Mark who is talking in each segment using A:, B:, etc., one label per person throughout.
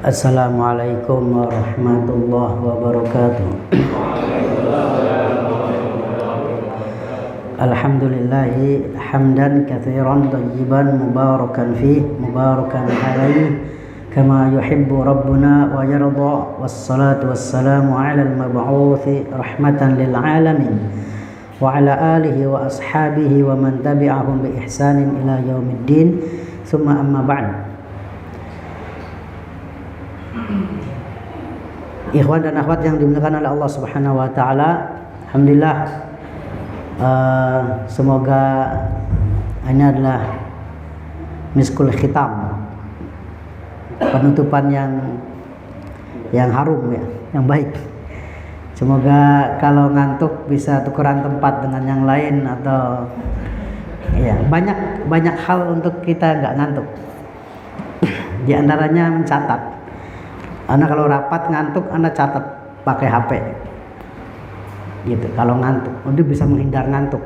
A: Assalamualaikum warahmatullahi wabarakatuh. Alhamdulillahi hamdan katsiran thayyiban mubarakan fih mubarakan alaihi kama yuhibbu rabbuna wa yarda, wassalatu wassalamu ala al-mab'uthi rahmatan lil alamin wa ala alihi wa ashabihi wa man tabi'ahum bi ihsanin ila yaumiddin, thumma amma ba'd. Ikhwan dan akhwat yang dimuliakan oleh Allah Subhanahu wa taala, alhamdulillah, semoga ini adalah miskul khitam, penutupan yang harum ya, yang baik. Semoga kalau ngantuk bisa tukeran tempat dengan yang lain, atau ya banyak hal untuk kita nggak ngantuk. Di antaranya mencatat. Anda kalau rapat ngantuk, Anda catat pakai HP gitu. Kalau ngantuk, untuk bisa menghindar ngantuk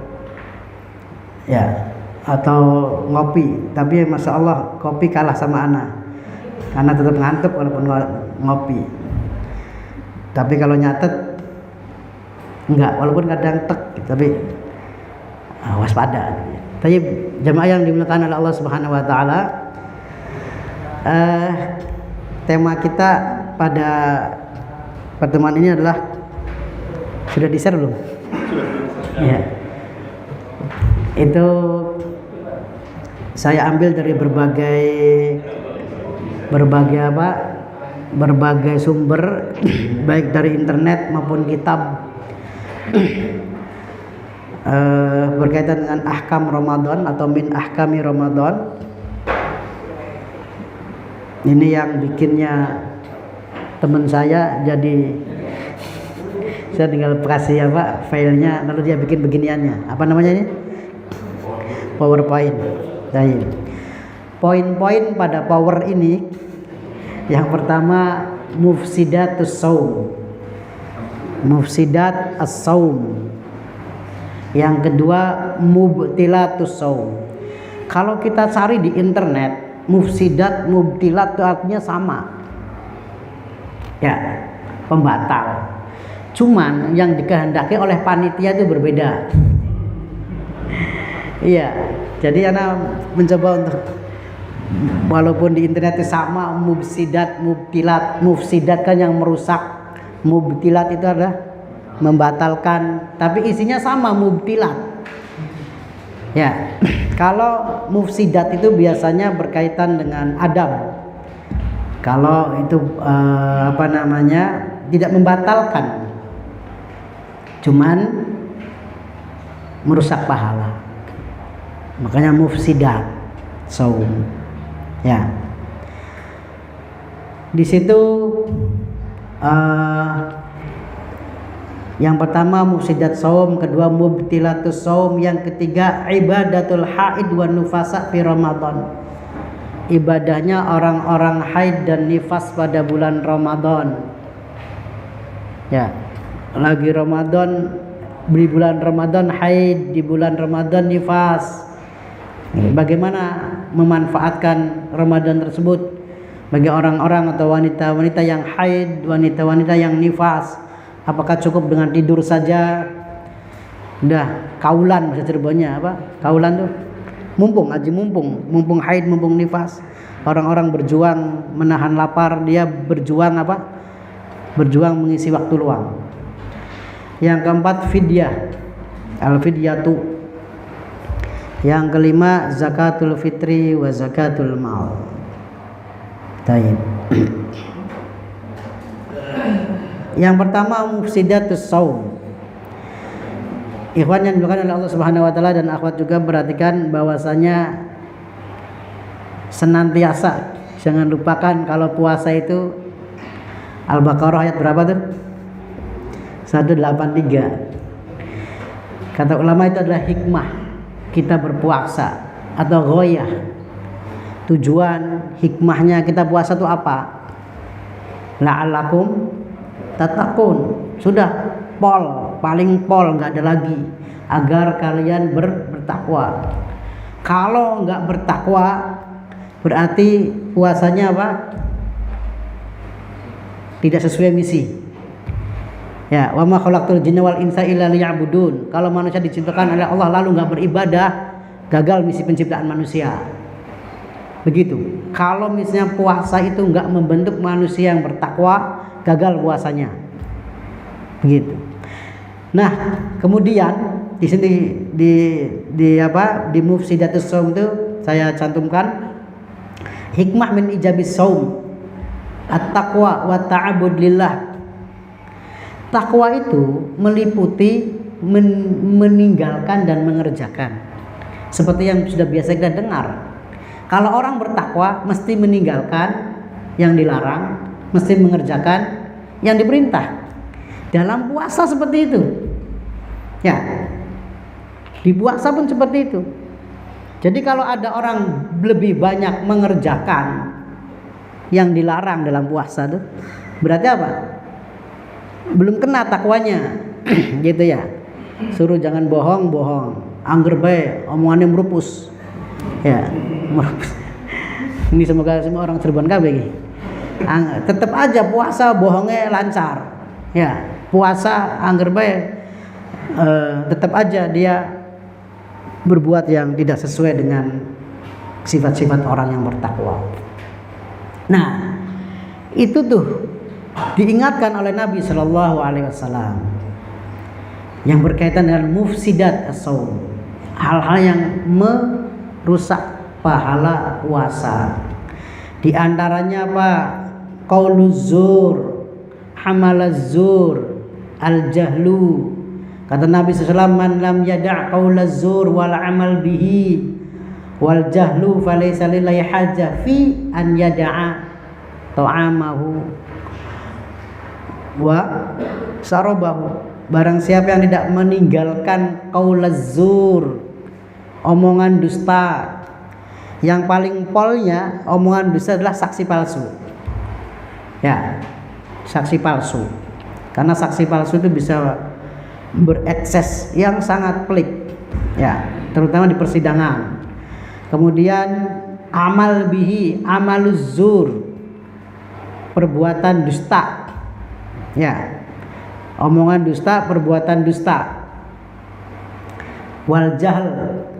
A: ya. Atau ngopi, tapi masya Allah kopi kalah sama Anda tetap ngantuk walaupun ngopi. Tapi kalau nyatet enggak, walaupun kadang tapi waspada. Tapi jemaah yang dimuliakan oleh Allah Subhanahu wa taala, tema kita pada pertemuan ini adalah, sudah di-share belum? Ya. Itu saya ambil dari berbagai sumber, baik dari internet maupun kitab, berkaitan dengan ahkam Ramadan atau min ahkami Ramadan. Ini yang bikinnya teman saya, jadi saya tinggal kasih filenya, lalu dia bikin beginiannya. Apa namanya ini? PowerPoint. Jadi poin-poin pada power ini, yang pertama mufsidatus saum, mufsidat as-saum. Yang kedua mubtilatus saum. Kalau kita cari di internet, mufsidat, mubtilat itu artinya sama ya, pembatal. Cuman yang dikehendaki oleh panitia itu berbeda. Iya, jadi anak mencoba untuk, walaupun di internet itu sama, mufsidat, mubtilat. Mufsidat kan yang merusak, mubtilat itu adalah membatalkan, tapi isinya sama, mubtilat ya. Kalau mufsidat itu biasanya berkaitan dengan adab. Kalau itu tidak membatalkan, cuman merusak pahala, makanya mufsidat saum ya. Di situ yang pertama mufsidat saum, kedua mubtilatus saum, yang ketiga ibadatul haid wan nufasa fi Ramadan. Ibadahnya orang-orang haid dan nifas pada bulan Ramadan. Ya, lagi Ramadan, di bulan Ramadan haid, di bulan Ramadan nifas. Bagaimana memanfaatkan Ramadan tersebut bagi orang-orang atau wanita-wanita yang haid, wanita-wanita yang nifas? Apakah cukup dengan tidur saja? Udah kaulan, bahasa Cirebonnya apa? Kaulan tuh mumpung haid, mumpung nifas. Orang-orang berjuang menahan lapar, dia berjuang berjuang mengisi waktu luang. Yang keempat fidyah, al-fidyatu. Yang kelima zakatul fitri wa zakatul mal. Taib. Yang pertama mufsidatus saum. Ikhwan yang dimuliakan oleh Allah Subhanahu wa taala dan akhwat juga, perhatikan bahwasanya senantiasa jangan lupakan kalau puasa itu, Al-Baqarah ayat berapa tuh? 183. Kata ulama itu adalah hikmah kita berpuasa atau ghoyah. Tujuan hikmahnya kita puasa itu apa? La'allakum tatakun. Sudah paling pol, nggak ada lagi, agar kalian bertakwa. Kalau nggak bertakwa, berarti puasanya apa? tidak sesuai misi. Ya, wa ma khalaqtul jinna wal insa illa liya'budun. Kalau manusia diciptakan oleh Allah lalu nggak beribadah, gagal misi penciptaan manusia. Begitu. Kalau misalnya puasa itu nggak membentuk manusia yang bertakwa, gagal puasanya. Begitu. Nah, kemudian di sini di mufsidatus shaum itu saya cantumkan hikmah min ijabis shaum at-taqwa wa ta'abbud lillah. Takwa itu meliputi meninggalkan dan mengerjakan. Seperti yang sudah biasa kita dengar. Kalau orang bertakwa mesti meninggalkan yang dilarang, mesti mengerjakan yang diperintah. Dalam puasa seperti itu. Ya. Di puasa pun seperti itu. Jadi kalau ada orang lebih banyak mengerjakan yang dilarang dalam puasa itu, berarti apa? Belum kena takwanya. Gitu ya. Suruh jangan bohong, angger bae omongannya merupus. Ya, merupus. Ini semoga semua orang Cirebon kabeh. Tetap aja puasa bohongnya lancar. Ya, puasa angger bae tetap aja dia berbuat yang tidak sesuai dengan sifat-sifat orang yang bertakwa. Nah, itu tuh diingatkan oleh Nabi Shallallahu Alaihi Wasallam yang berkaitan dengan mufsidat as-shaum, hal-hal yang merusak pahala puasa. Di antaranya apa? Qauluz zur, hamalaz zur, al-jahlu. Kata Nabi SAW, man lam yada' qaulaz zur wal amal bihi wal jahlu falaysa lillahi hajah fi an yada'a ta'amahu wa sarabahu. Barang siapa yang tidak meninggalkan qaulaz zur, omongan dusta. Yang paling polnya omongan dusta adalah saksi palsu. Ya, saksi palsu. Karena saksi palsu itu bisa berekses yang sangat pelik. Ya, terutama di persidangan. Kemudian amal bihi, amaluz zur, perbuatan dusta. Ya. Omongan dusta, perbuatan dusta. Wal jahl,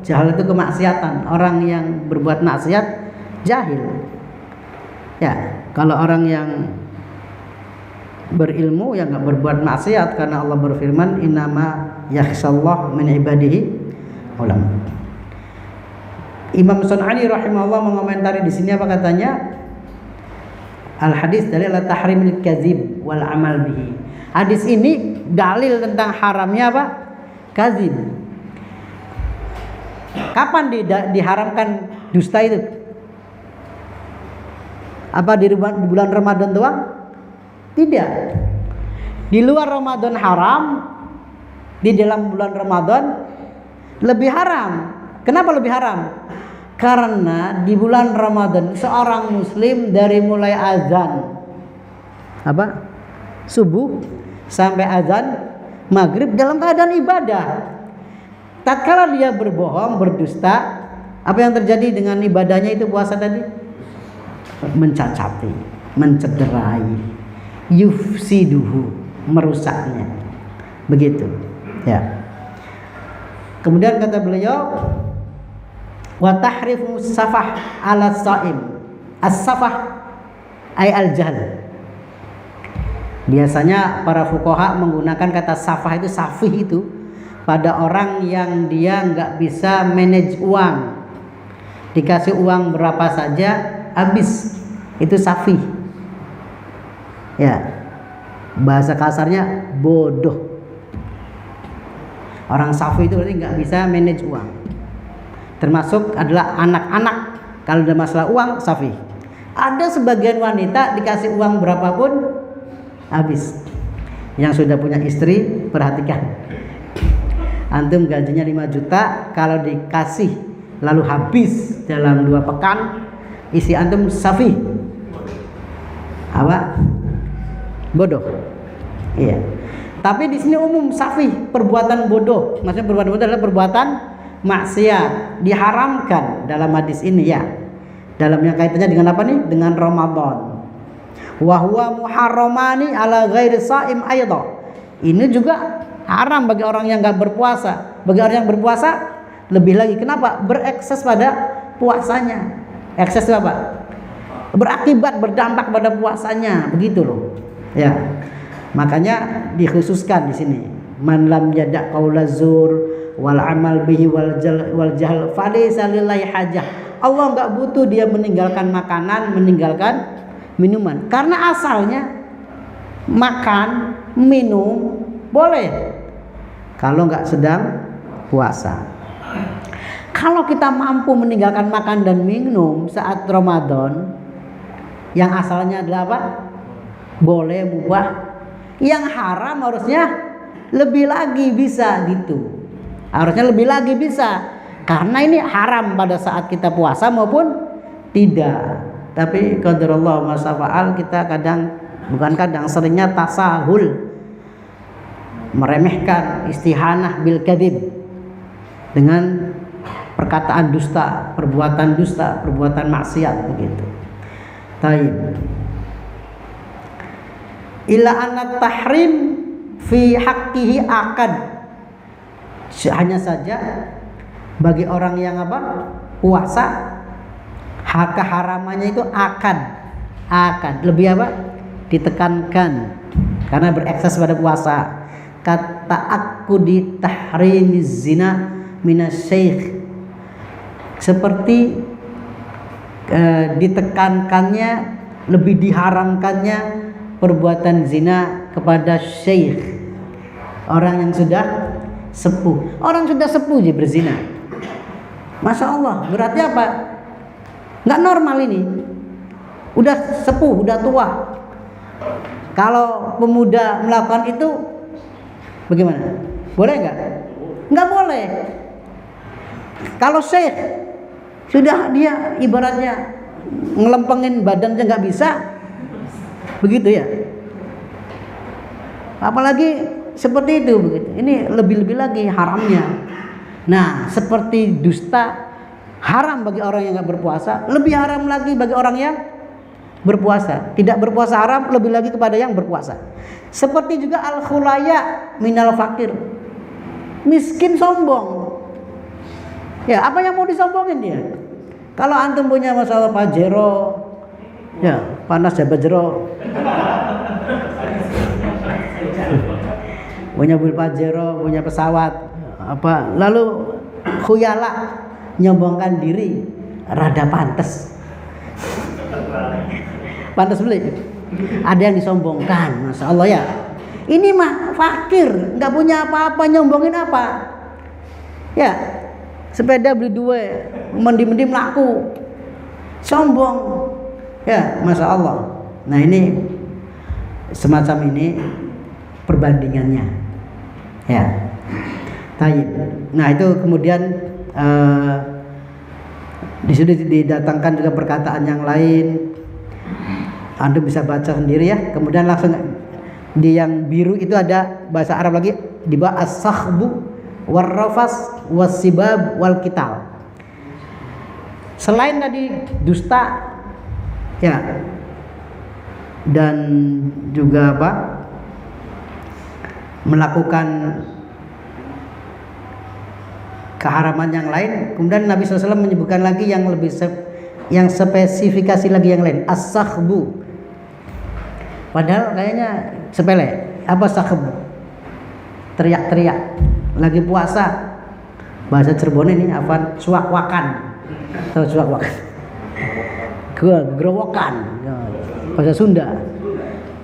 A: jahl itu kemaksiatan. Orang yang berbuat maksiat jahil. Ya, kalau orang yang berilmu yang enggak berbuat maksiat, karena Allah berfirman innama yakhshallah min ibadihi ulama. Imam Sun'ani rahimahullah mengomentari di sini apa katanya? Al hadis dalil ala tahrimil kadzib wal amal bihi. Hadis ini dalil tentang haramnya apa? Kadzib. Kapan diharamkan dusta itu? Apa di bulan Ramadan doang? Tidak. Di luar Ramadan haram, di dalam bulan Ramadan lebih haram. Kenapa lebih haram? Karena di bulan Ramadan seorang muslim dari mulai azan subuh sampai azan maghrib dalam keadaan ibadah. Tatkala dia berbohong, berdusta, apa yang terjadi dengan ibadahnya itu puasa tadi? Mencacati, mencederai, yufsiduhu, merusaknya. Begitu. Ya. Kemudian kata beliau, wa tahrifu safah ala shaim. As-safah ay al-jahl. Biasanya para fuqaha menggunakan kata safah itu, safih itu pada orang yang dia nggak bisa manage uang. Dikasih uang berapa saja habis, itu safih. Ya, bahasa kasarnya bodoh. Orang safih itu berarti nggak bisa manage uang. Termasuk adalah anak-anak. Kalau ada masalah uang, safih. Ada sebagian wanita dikasih uang berapapun habis. Yang sudah punya istri, perhatikan. Antum gajinya 5 juta, kalau dikasih lalu habis dalam 2 pekan, isi antum safih. Apa? Bodoh. Iya. Tapi di sini umum safih, perbuatan bodoh. Maksudnya perbuatan bodoh adalah perbuatan maksiat, diharamkan dalam hadis ini ya. Dalamnya kaitannya dengan apa nih? Dengan Ramadan. Wa huwa muharramani ala ghairi shaim aidha. Ini juga haram bagi orang yang enggak berpuasa. Bagi orang yang berpuasa lebih lagi. Kenapa? Berekses pada puasanya. Ekses itu apa? Berakibat, berdampak pada puasanya, begitu loh. Ya. Makanya dikhususkan di sini. Man lam yada' qaula zur wal amal bihi wal jahl falaysa lillahi hajah. Allah enggak butuh dia meninggalkan makanan, meninggalkan minuman. Karena asalnya makan, minum boleh kalau enggak sedang puasa. Kalau kita mampu meninggalkan makan dan minum saat Ramadan, yang asalnya adalah apa? Boleh, mubah. Yang haram harusnya lebih lagi bisa gitu. Harusnya lebih lagi bisa. Karena ini haram pada saat kita puasa maupun tidak. Tapi qadarullah ma syafa'al, kita seringnya tasahul, meremehkan, istihanah bil kadzib, dengan perkataan dusta, perbuatan maksiat begitu. Taib. Ila anna tahrim fi haqqihi akad. Hanya saja bagi orang yang puasa, hak keharamannya itu akad lebih ditekankan karena berekses pada puasa. Kata aku di tahrimiz zina minasyaikh, seperti ditekankannya, lebih diharamkannya perbuatan zina kepada syekh, orang yang sudah sepuh. Orang sudah sepuh aja berzina, Masya Allah, berarti apa? Nggak normal ini. Udah sepuh, udah tua. Kalau pemuda melakukan itu bagaimana? Boleh nggak? Nggak boleh. Kalau syekh sudah, dia ibaratnya ngelempengin badannya nggak bisa, begitu ya. Apalagi seperti itu begitu. Ini lebih-lebih lagi haramnya. Nah, seperti dusta haram bagi orang yang nggak berpuasa, lebih haram lagi bagi orang yang berpuasa. Tidak berpuasa haram, lebih lagi kepada yang berpuasa. Seperti juga al-khulaya minal fakir, miskin sombong. Ya, apa yang mau disombongin dia? Kalau antum punya masalah Pajero, ya panas ya Pajero, punya mobil Pajero, punya pesawat, lalu khuyala, nyombongkan diri, rada pantes beli. Ada yang disombongkan, Masya Allah ya. Ini mah fakir, nggak punya apa-apa, nyombongin apa? Ya, sepeda beli 2, mendi-mendi melaku, sombong. Ya, Masya Allah. Nah, ini semacam ini perbandingannya. Ya, tayyib. Nah, itu kemudian disudah didatangkan juga perkataan yang lain. Anda bisa baca sendiri ya. Kemudian langsung di yang biru itu ada bahasa Arab lagi, di bawah as-sakhbu war-rafas was-sibab wal-qital. Selain tadi dusta ya, dan juga melakukan keharaman yang lain, kemudian Nabi SAW menyebutkan lagi yang lebih yang spesifikasi lagi yang lain, as-sakhbu. Padahal kayaknya sepele. Apa sakhbu? Teriak-teriak lagi puasa. Bahasa Cirebon ini apa? Suak-wakan. Tahu suak-wakan? Gerowokan. Bahasa Sunda.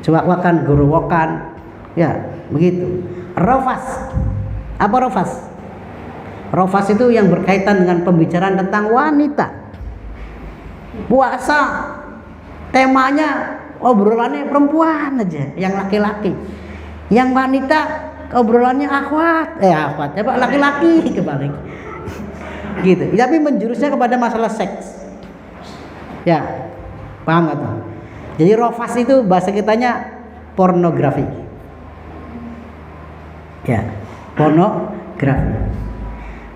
A: Suak-wakan, gerowokan. Ya, begitu. Rafas. Apa rafas? Rafas itu yang berkaitan dengan pembicaraan tentang wanita. Puasa temanya obrolannya perempuan aja, yang laki-laki. Yang wanita obrolannya akhwat, laki-laki kebalik. Gitu. Tapi menjurusnya kepada masalah seks. Ya, paham gak tuh? Jadi rafas itu bahasa kitanya pornografi. Ya, pornografi.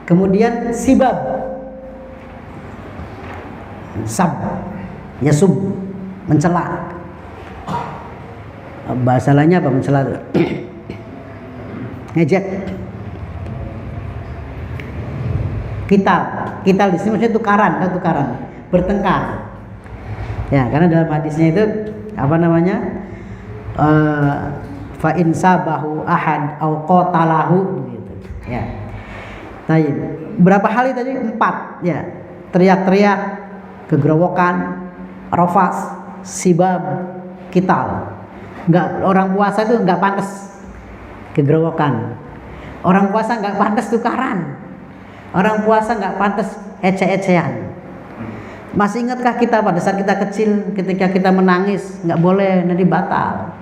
A: Kemudian sibab, sab, yasub, mencela. Bahasa lainnya apa mencela? Ngejek. Kita di sini maksudnya tukaran, bertengkar. Ya, karena dalam hadisnya itu apa namanya? Fa in sabahu ahad au qatalahu gitu. Ya. Nah, berapa hal tadi? 4 ya. Teriak-teriak, kegerowokan, rafas, sibab, kital. Orang puasa itu enggak pantas kegerowokan. Orang puasa enggak pantas tukaran. Orang puasa enggak pantas ece-ecean. Masih ingatkah kita pada saat kita kecil ketika kita menangis enggak boleh, nanti batal.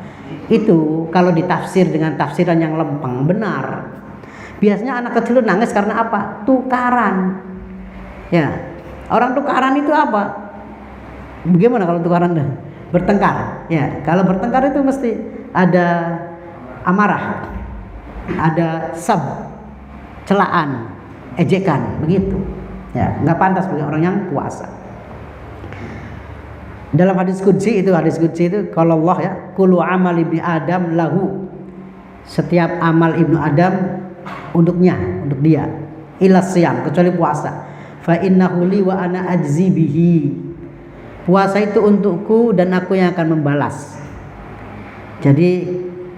A: Itu kalau ditafsir dengan tafsiran yang lempeng benar. Biasanya anak kecil itu nangis karena apa? Tukaran. Ya. Orang tukaran itu apa? Bagaimana kalau tukaran? Bertengkar. Ya, kalau bertengkar itu mesti ada amarah. Ada celaan, ejekan, begitu. Ya, nggak pantas bagi orang yang puasa. Dalam hadis qudsi itu kalau Allah ya, kullu amal ibni Adam lahu. Setiap amal ibnu Adam untuk dia. Illa siyam, kecuali puasa. Fa innahu li wa ana ajzi bihi. Puasa itu untukku dan aku yang akan membalas. Jadi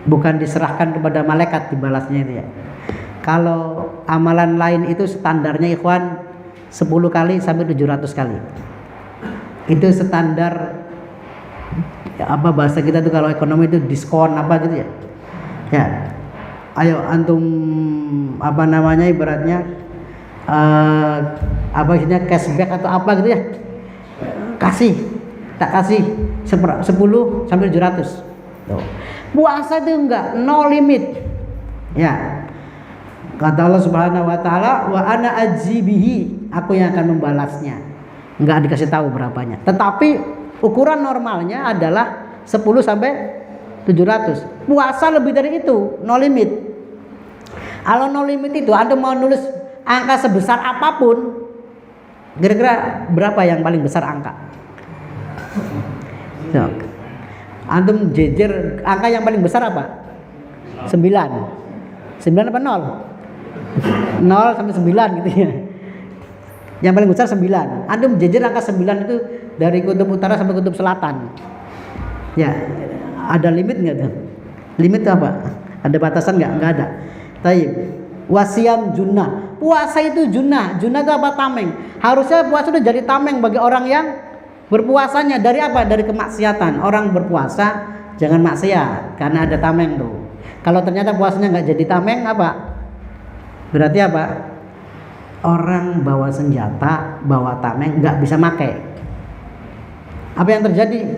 A: bukan diserahkan kepada malaikat dibalasnya itu ya. Kalau amalan lain itu standarnya ikhwan 10 kali sampai 700 kali. Itu standar apa bahasa kita tuh kalau ekonomi itu diskon apa gitu ya. Ya. Ayo antum apa namanya ibaratnya apa istilahnya cashback atau apa gitu ya. Tak kasih 10 sampai 700. Tuh. Puasa itu enggak, no limit. Ya. Kata Allah Subhanahu wa taala, wa ana ajzi bihi, aku yang akan membalasnya. Enggak dikasih tahu berapanya. Tetapi ukuran normalnya adalah 10 sampai 700. Puasa lebih dari itu, no limit. Kalau no limit itu Anda mau nulis angka sebesar apapun, kira-kira berapa yang paling besar angka? So, antum jejer angka yang paling besar apa? 9 apa 0? 0 sampai 9 gitu ya. Yang paling besar 9. Antum jejer angka 9 itu dari kutub utara sampai kutub selatan. Ya, ada limit nggak tuh? Limit itu apa? Ada batasan nggak? Nggak ada. Taib. Wasiam junnah. Puasa itu junnah. Junnah itu apa? Tameng. Harusnya puasa itu jadi tameng bagi orang yang berpuasanya. Dari apa? Dari kemaksiatan. Orang berpuasa jangan maksiat karena ada tameng tuh. Kalau ternyata puasanya nggak jadi tameng apa? Berarti apa? Orang bawa senjata, bawa tameng nggak bisa pakai. Apa yang terjadi?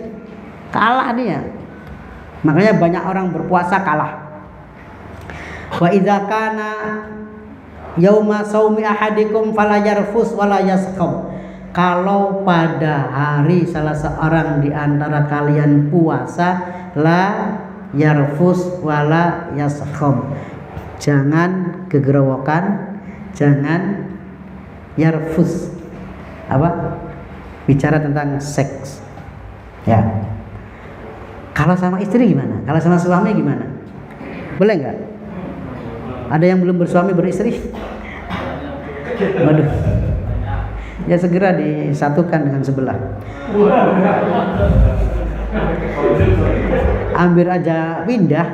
A: Kalah dia. Makanya banyak orang berpuasa kalah. Wa idza kana yauma saumi ahadikum fala yarfus wala yaskhab. Kalau pada hari salah seorang di antara kalian puasa, la yarfus wala yaskhab. Jangan kegerowokan, jangan yarfus. Apa? Bicara tentang seks. Ya. Kalau sama istri gimana? Kalau sama suami gimana? Boleh nggak? Ada yang belum bersuami beristri? Waduh. Ya segera disatukan dengan sebelah. Hampir aja pindah,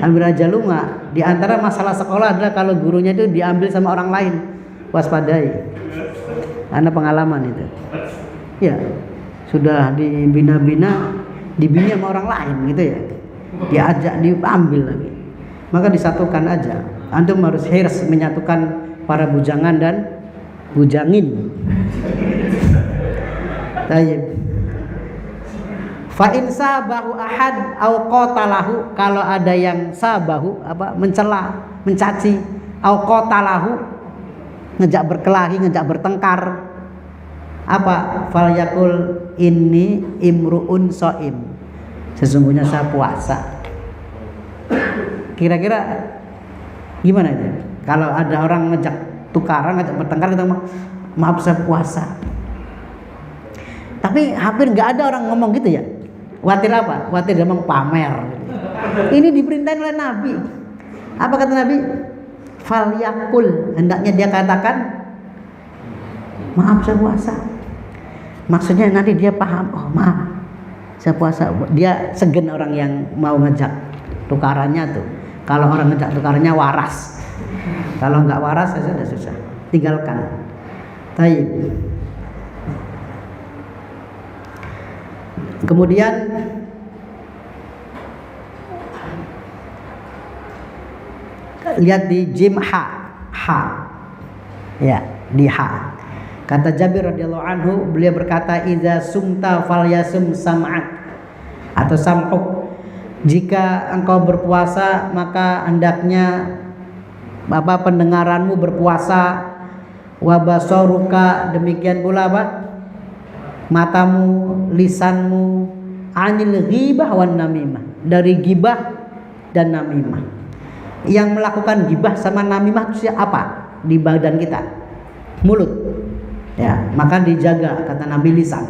A: hampir aja lunga. Di antara masalah sekolah adalah kalau gurunya itu diambil sama orang lain. Waspadai. Karena pengalaman itu. Ya, sudah dibina-bina, dibina sama orang lain gitu ya. Diajak diambil lagi. Maka disatukan aja. Antum harus harus menyatukan para bujangan dan bujangin. Tayyib. Fa in sabahu ahad au qatalahu, kalau ada yang sabahu apa mencela, mencaci, au qatalahu ngejak berkelahi, ngejak bertengkar. Apa? Fal yakul inni imruun shaim. Sesungguhnya saya puasa. Kira-kira gimana itu? Kalau ada orang ngejak tukaran, ngajak bertengkar, kita maaf saya puasa. Tapi hampir nggak ada orang ngomong gitu ya. Khawatir apa? Khawatir dia mau pamer. Gitu. Ini diperintahkan oleh Nabi. Apa kata Nabi? Falyakul, hendaknya dia katakan, maaf saya puasa. Maksudnya nanti dia paham, oh maaf saya puasa. Dia segen orang yang mau ngejak tukarannya tuh. Kalau orang ngejak tukarannya waras. Kalau nggak waras ya sudah susah, tinggalkan. Taib. Kemudian lihat di jim ha, ya di ha. Kata Jabir radhiyallahu anhu, beliau berkata, "Idza sumta falyasum sam'ak," atau sam'uk. Jika engkau berpuasa maka hendaknya pendengaranmu berpuasa, wa basaruka, demikian pula matamu, lisanmu, anil ghibah wan namimah, dari gibah dan namimah. Yang melakukan gibah sama namimah itu apa? Di badan kita, mulut. Ya, maka dijaga, kata Nabi, lisan.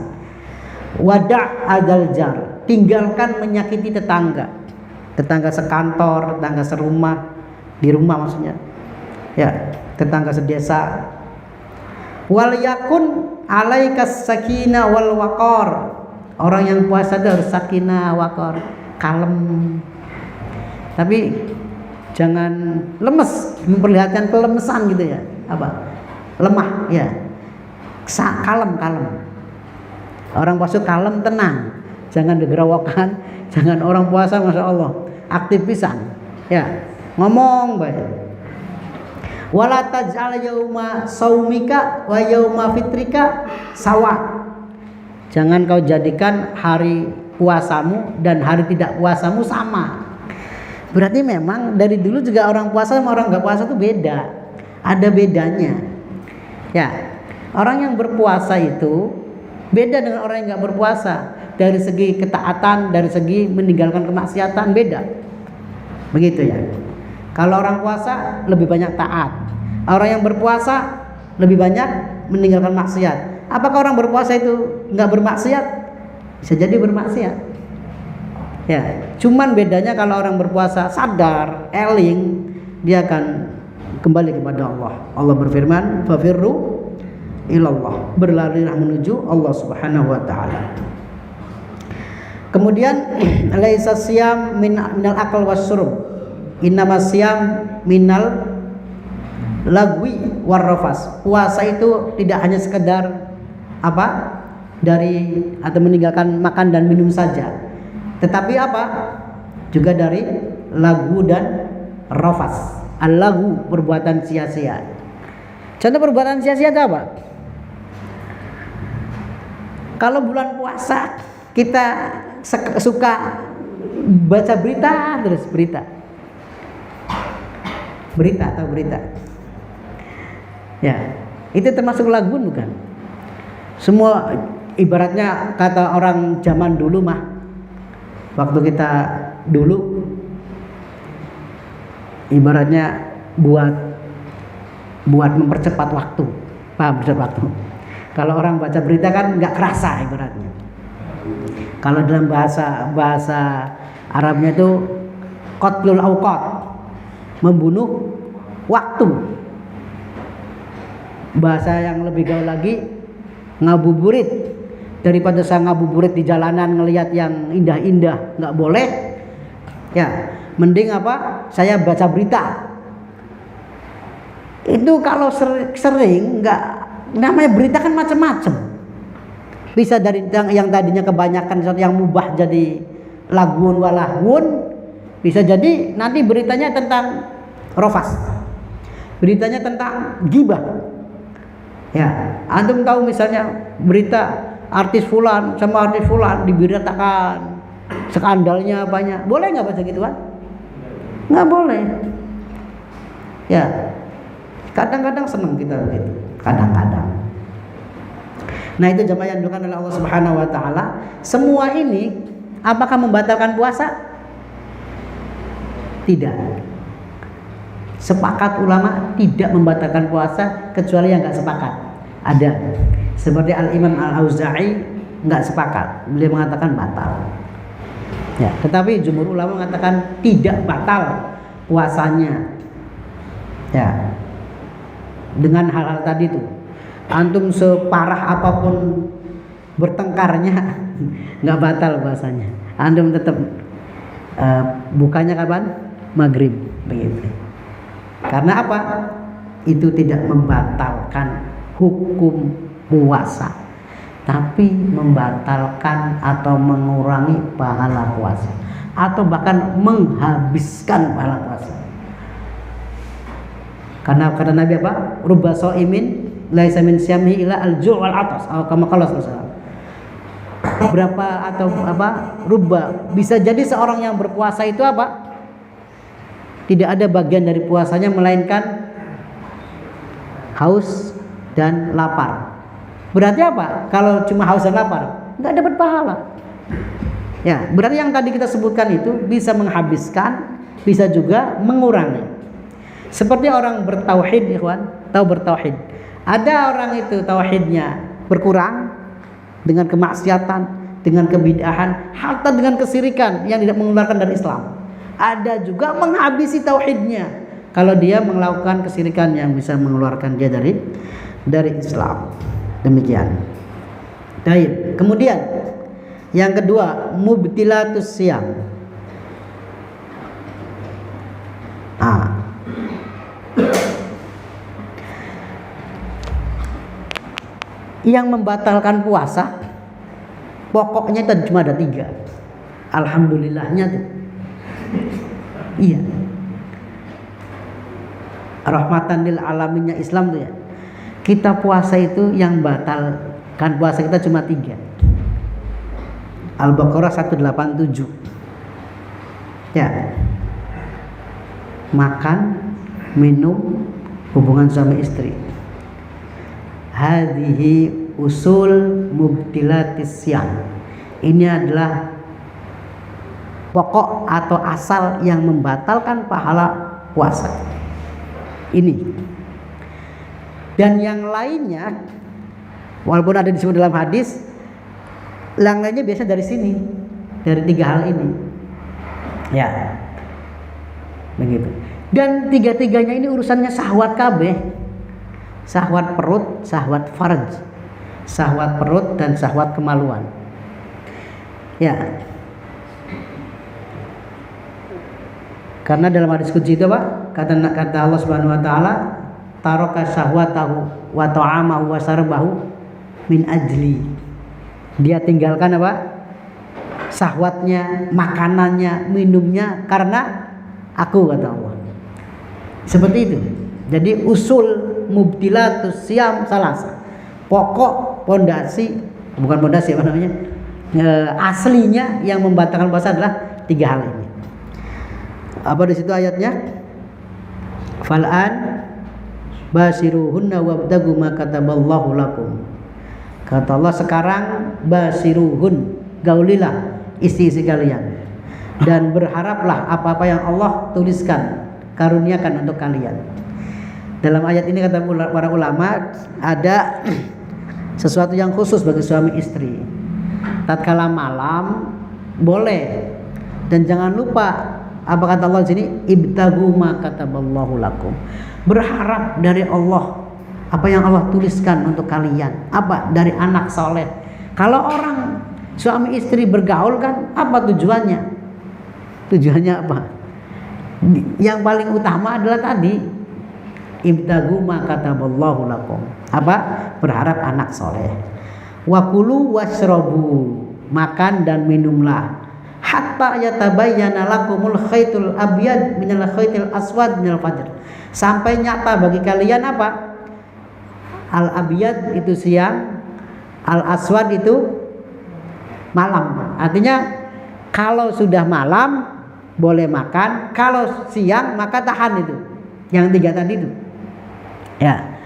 A: Wada' adal jar, tinggalkan menyakiti tetangga sekantor, tetangga serumah, di rumah maksudnya, ya, tetangga sedesa. Wal yakun alaikas sakinah wal waqar, orang yang puasa itu harus sakinah waqar, kalem, tapi jangan lemes, memperlihatkan kelemesan gitu ya, lemah ya, kalem. Orang puasa kalem, tenang, jangan digerawakan. Jangan orang puasa masya Allah aktif pisan ya, ngomong baik. Wala taj'al yauma saumika wa yauma fitrika sawa, jangan kau jadikan hari puasamu dan hari tidak puasamu sama. Berarti memang dari dulu juga orang puasa sama orang nggak puasa itu beda, ada bedanya ya. Orang yang berpuasa itu beda dengan orang yang nggak berpuasa. Dari segi ketaatan, dari segi meninggalkan kemaksiatan beda. Begitu ya. Kalau orang puasa lebih banyak taat, orang yang berpuasa lebih banyak meninggalkan maksiat. Apakah orang berpuasa itu nggak bermaksiat? Bisa jadi bermaksiat. Ya, cuman bedanya kalau orang berpuasa sadar, eling, dia akan kembali kepada Allah. Allah berfirman, "Fafirru ilallah", berlarilah menuju Allah Subhanahu wa taala. Kemudian laisa siyam minal akal wasyurub, innama siyam minal lagwi warrafas. Puasa itu tidak hanya sekedar dari atau meninggalkan makan dan minum saja, tetapi juga dari lagu dan rafas. Al-lagu, perbuatan sia-sia. Contoh perbuatan sia-sia itu apa? Kalau bulan puasa kita suka baca berita terus, berita ya, itu termasuk lagu bukan? Semua ibaratnya kata orang zaman dulu waktu kita dulu ibaratnya buat mempercepat waktu, mempercepat waktu. Kalau orang baca berita kan nggak kerasa ibaratnya. Kalau dalam bahasa Arabnya itu qatlul awqat, membunuh waktu. Bahasa yang lebih gaul lagi, ngabuburit. Daripada saya ngabuburit di jalanan ngelihat yang indah-indah, nggak boleh. Ya, mending saya baca berita. Itu kalau sering nggak, namanya berita kan macam-macam. Bisa dari yang tadinya kebanyakan yang mubah jadi lagun walahun, bisa jadi nanti beritanya tentang rofas, beritanya tentang gibah. Ya, antum tahu misalnya berita artis fulan sama artis fulan diberitakan skandalnya banyak, boleh nggak baca gituan? Nggak boleh. Ya, kadang-kadang senang kita begitu, kadang-kadang. Nah, itu jamaah yang dilakukan oleh Allah Subhanahu wa taala. Semua ini apakah membatalkan puasa? Tidak. Sepakat ulama tidak membatalkan puasa kecuali yang enggak sepakat. Ada. Seperti Al-Imam Al-Auza'i enggak sepakat. Beliau mengatakan batal. Ya, tetapi jumhur ulama mengatakan tidak batal puasanya. Ya, dengan hal-hal tadi tuh, antum separah apapun bertengkarnya nggak batal puasanya. Antum tetap bukanya kapan? Maghrib, begitu. Karena apa? Itu tidak membatalkan hukum puasa, tapi membatalkan atau mengurangi pahala puasa, atau bahkan menghabiskan pahala puasa. Karena kata Nabi apa? Rubba shaimin laisa min siyamihi illa al-ju' wal 'atas. Kama qala sallallahu. Berapa atau apa? Rubba, bisa jadi seorang yang berpuasa itu apa? Tidak ada bagian dari puasanya melainkan haus dan lapar. Berarti apa? Kalau cuma haus dan lapar, nggak dapat pahala. Ya, berarti yang tadi kita sebutkan itu bisa menghabiskan, bisa juga mengurangi. Seperti orang bertauhid, ikhwan, tahu bertauhid. Ada orang itu tauhidnya berkurang dengan kemaksiatan, dengan kebid'ahan, hatta dengan kesirikan yang tidak mengeluarkan dari Islam. Ada juga menghabisi tauhidnya kalau dia melakukan kesirikan yang bisa mengeluarkan dia dari Islam. Demikian. Baik. Kemudian yang kedua, mubtilatus siyam. Yang membatalkan puasa pokoknya itu cuma ada 3. Alhamdulillahnya tuh. Iya. Rahmatan lil alaminnya Islam tuh ya. Kita puasa itu yang batalkan puasa kita cuma 3. Al-Baqarah 187. Ya. Makan, minum, hubungan suami istri. Hadhihi usul mubtilatis siyam. Ini adalah pokok atau asal yang membatalkan pahala puasa. Ini. Dan yang lainnya, walaupun ada disebut dalam hadis, yang lainnya biasa dari sini, dari 3 hal ini. Ya, begitu. Dan 3-tiganya ini urusannya syahwat kabeh. Syahwat perut, syahwat farj, syahwat perut dan syahwat kemaluan. Ya. Karena dalam hadis qudsi itu Pak, kata Allah Subhanahu wa taala, taraka syahwatahu wa ta'amahu wa sarbahu min ajli. Dia tinggalkan apa? Syahwatnya, makanannya, minumnya karena aku, kata Allah. Seperti itu. Jadi usul mubtilatus siyam salasa. Pokok pondasi, bukan pondasi apa namanya? Aslinya yang membatalkan puasa adalah 3 hal ini. Apa di situ ayatnya? Fal'an basiruhunna wabtagu ma kataballahu lakum. Kata Allah, sekarang basiruhun, gaulilah istri-istri kalian dan berharaplah apa-apa yang Allah tuliskan, karuniakan untuk kalian. Dalam ayat ini kata para ulama ada sesuatu yang khusus bagi suami istri. Tatkala malam boleh, dan jangan lupa apa kata Allah di sini, ibtagu ma kataballahu lakum. Berharap dari Allah apa yang Allah tuliskan untuk kalian. Apa? Dari anak soleh. Kalau orang suami istri bergaul kan apa tujuannya? Tujuannya apa? Yang paling utama adalah tadi, ibtagu ma kataballahu lakum. Apa? Berharap anak soleh. Wa kulu washrabu, makan dan minumlah, hatta yatabayyana lakumul khaitul abyad minal khaitil aswad minal fajr. Sampai nyata bagi kalian apa? Al abyad itu siang, al aswad itu malam. Artinya kalau sudah malam boleh makan, kalau siang maka tahan itu. Yang 3 tadi itu. Ya.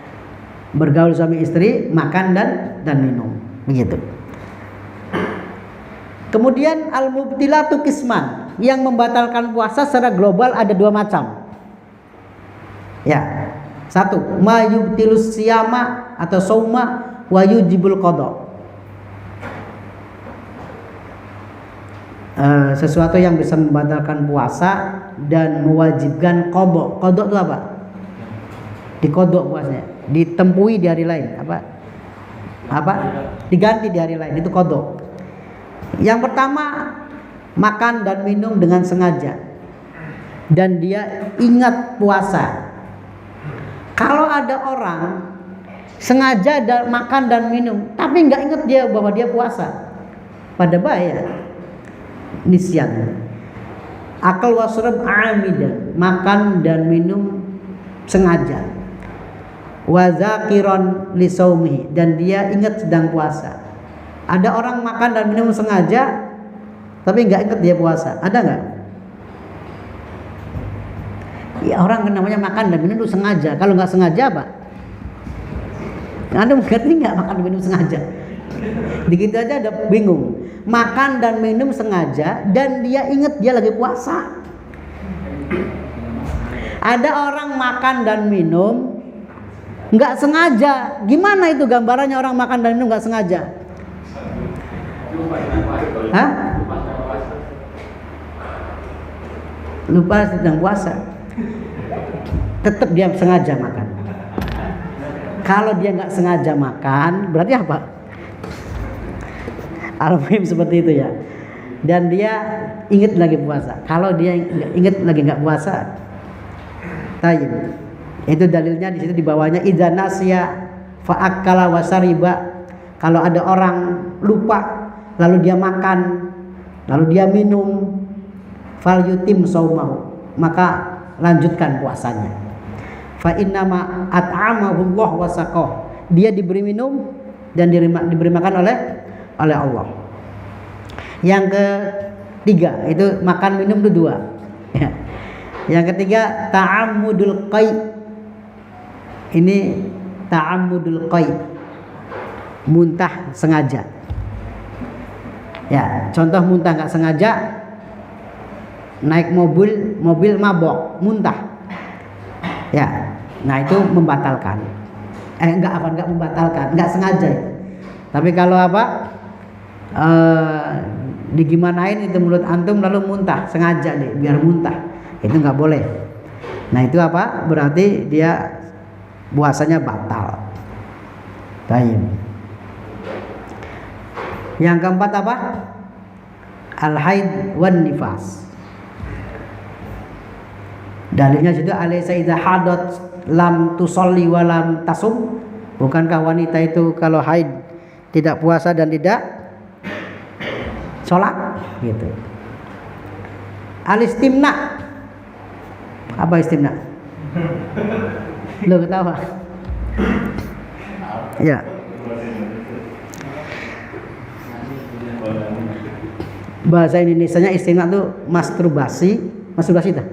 A: Bergaul suami istri, makan dan minum. Begitu. Kemudian al-mubtilatu qisman, yang membatalkan puasa secara global ada 2 macam. Ya. 1, ma yubtilus siyama atau sauma wa yujibul qada. sesuatu yang bisa membatalkan puasa dan mewajibkan qadha. Qadha itu apa? Dikodok puasanya, ditempui di hari lain. Apa? Diganti di hari lain, itu qadha. Yang pertama, makan dan minum dengan sengaja dan dia ingat puasa. Kalau ada orang sengaja makan dan minum tapi nggak ingat dia bahwa dia puasa, pada bahaya. Nisyan, akal wasrab amidan, makan dan minum sengaja. Wa zakiron li saumihi, dan dia ingat sedang puasa. Ada orang makan dan minum sengaja tapi nggak ingat dia puasa, ada nggak? Ya, orang namanya makan dan minum itu sengaja. Kalau nggak sengaja apa? Anda mengerti nggak makan dan minum sengaja? Dikit aja ada bingung. Makan dan minum sengaja dan dia ingat dia lagi puasa. Ada orang makan dan minum nggak sengaja. Gimana itu gambarannya orang makan dan minum nggak sengaja? Hah? Lupa sedang puasa. Tetap dia sengaja makan. Kalau dia nggak sengaja makan, berarti apa? Al-Muhim seperti itu ya. Dan dia ingat lagi puasa. Kalau dia ingat lagi nggak puasa, tayyib. Itu dalilnya di situ di bawahnya idza nasiya fa akala wa sariba. Kalau ada orang lupa lalu dia makan, lalu dia minum, fal yutim saumahu, maka lanjutkan puasanya. Fa innama at'amahu Allah wa saqah. Dia diberi minum dan diberi makan oleh Allah. Yang ketiga itu makan minum itu dua. Ya. Yang ketiga ta'ammudul qai. Ini ta'ammudul qai. Muntah sengaja. Ya, contoh muntah nggak sengaja, naik mobil mabok, muntah. Ya, nah itu membatalkan. Enggak membatalkan, enggak sengaja. Tapi kalau digimanain itu mulut antum lalu muntah sengaja deh biar muntah, itu nggak boleh. Nah itu berarti dia puasanya batal. Baik. Yang keempat al-haid wan nifas. Dalilnya situ alaysa idza hadat lam tusolli wa lam tasum. Bukankah wanita itu kalau haid tidak puasa dan tidak sholat gitu. Al-istimna. Apa istimna? Lo ketawa? Ya. Bahasa Indonesianya istimna itu masturbasi tak?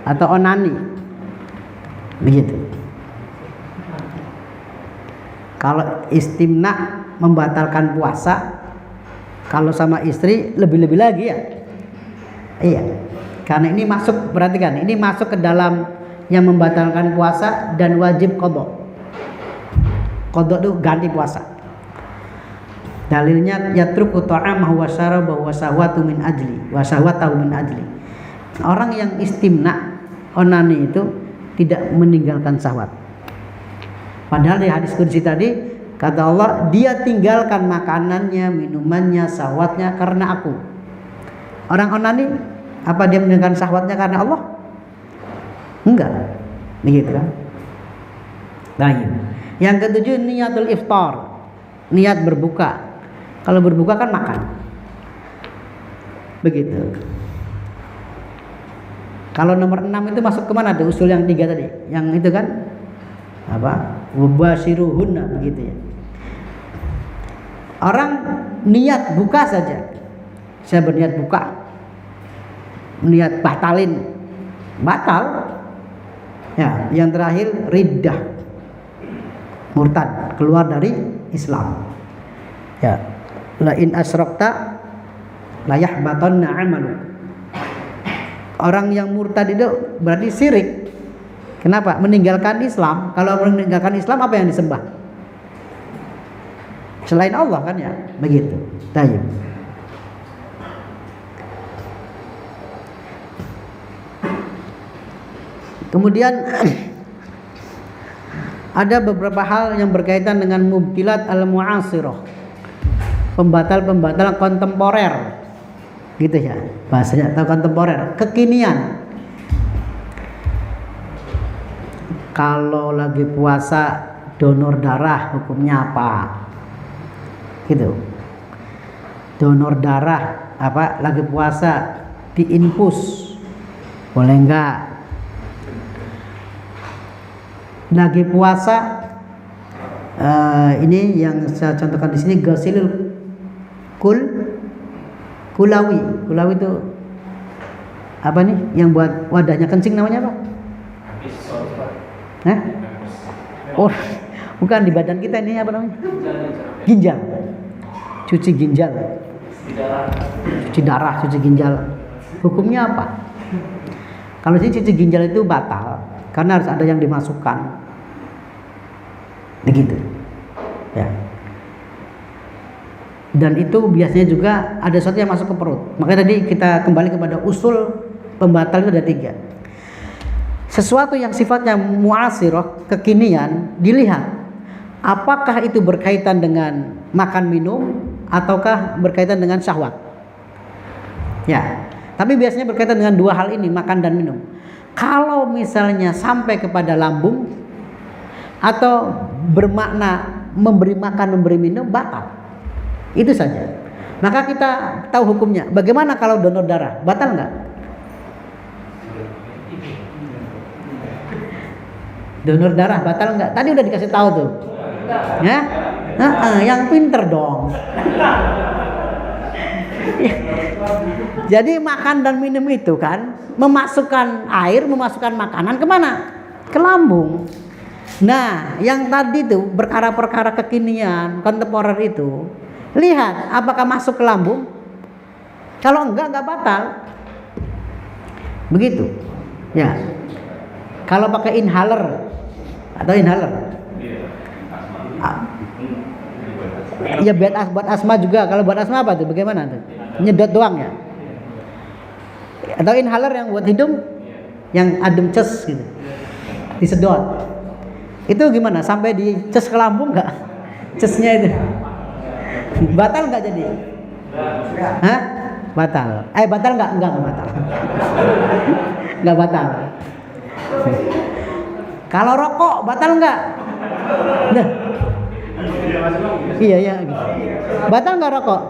A: Atau onani. Begitu. Kalau istimna membatalkan puasa, kalau sama istri lebih-lebih lagi ya. Iya. Karena ini masuk, perhatikan, ini masuk ke dalam yang membatalkan puasa dan wajib qadha. Qadha itu ganti puasa. Dalilnya yatruku ta'amahu wa syarabahu wa sahwatahu min ajli. Orang yang istimna onani itu tidak meninggalkan syahwat. Padahal di hadis qudsi tadi kata Allah, dia tinggalkan makanannya, minumannya, syahwatnya karena aku. Orang onani apa dia meninggalkan syahwatnya karena Allah? Enggak. Begitu kan? Baik. Yang ketujuh niyatul iftar. Niat berbuka. Kalau berbuka kan makan. Begitu. Kalau nomor 6 itu masuk kemana tuh? Usul yang 3 tadi. Yang itu kan wabashiruhunna, begitu ya. Orang niat buka saja. Saya berniat buka. Niat batal. Ya, yang terakhir riddah. Murtad, keluar dari Islam. Ya. La in asyrakta la yahbatanna 'amalu. Orang yang murtad itu berarti syirik. Kenapa? Meninggalkan Islam. Kalau meninggalkan Islam apa yang disembah? Selain Allah kan ya, begitu. Tayyib. Kemudian ada beberapa hal yang berkaitan dengan mubtilat al-mu'asirah, pembatal-pembatal kontemporer, gitu ya bahasanya, atau kontemporer, kekinian. Kalau lagi puasa donor darah hukumnya apa? Gitu. Donor darah apa? Lagi puasa diinfus boleh enggak? Lagi puasa ini yang saya contohkan di sini, ghasilul kulawi. Kulawi itu apa nih? Yang buat wadahnya kencing namanya apa? Hah? Oh, bukan, di badan kita ini apa namanya? Ginjal. Cuci ginjal. Cuci darah, cuci ginjal. Hukumnya apa? Kalau sini cuci ginjal itu batal karena harus ada yang dimasukkan. Begitu. Ya. Dan itu biasanya juga ada sesuatu yang masuk ke perut. Makanya tadi kita kembali kepada usul pembatal itu ada 3. Sesuatu yang sifatnya mu'asirah, kekinian, dilihat apakah itu berkaitan dengan makan minum ataukah berkaitan dengan syahwat. Ya, tapi biasanya berkaitan dengan 2 hal ini, makan dan minum. Kalau misalnya sampai kepada lambung atau bermakna memberi makan, memberi minum, batal. Itu saja. Maka kita tahu hukumnya. Bagaimana kalau donor darah? Batal enggak? Donor darah batal enggak? Tadi udah dikasih tahu tuh. Ya? Yang pinter dong. Jadi makan dan minum itu kan memasukkan air, memasukkan makanan kemana? Ke lambung. Nah, yang tadi tuh perkara-perkara kekinian, kontemporer itu, lihat apakah masuk ke lambung. Kalau enggak batal. Begitu. Ya. Kalau pakai inhaler atau inhaler. Ya buat asma juga. Kalau buat asma apa tuh? Bagaimana tuh? Nyedot doang ya? Atau inhaler yang buat hidung, yang adem ces gitu, disedot. Itu gimana? Sampai di ces ke lambung nggak? Cesnya itu batal nggak jadi? Hah? Batal. Batal nggak? Enggak batal. Nggak batal. Kalau rokok batal nggak? Nah. Iya gitu. Batal nggak rokok?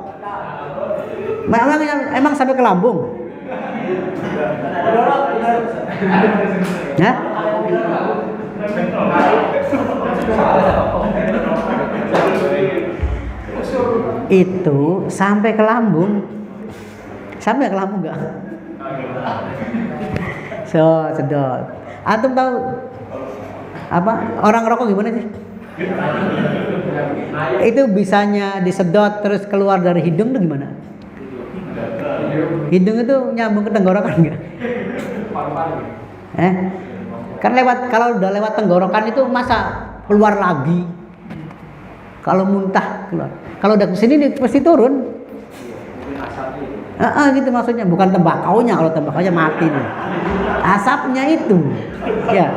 A: Emang sampai ke lambung? Hah? Itu sampai ke lambung. Sampai ke lambung enggak? Sedot. Antum tahu apa? Orang rokok gimana sih? Itu bisanya disedot terus keluar dari hidung tuh gimana? Hidung itu nyambung ke tenggorokan enggak? Kan kalau udah lewat tenggorokan itu masa keluar lagi? Kalau muntah keluar. Kalau udah kesini pasti turun. Gitu maksudnya, bukan tembakaunya. Kalau tembakaunya mati nih. Asapnya itu. Ya.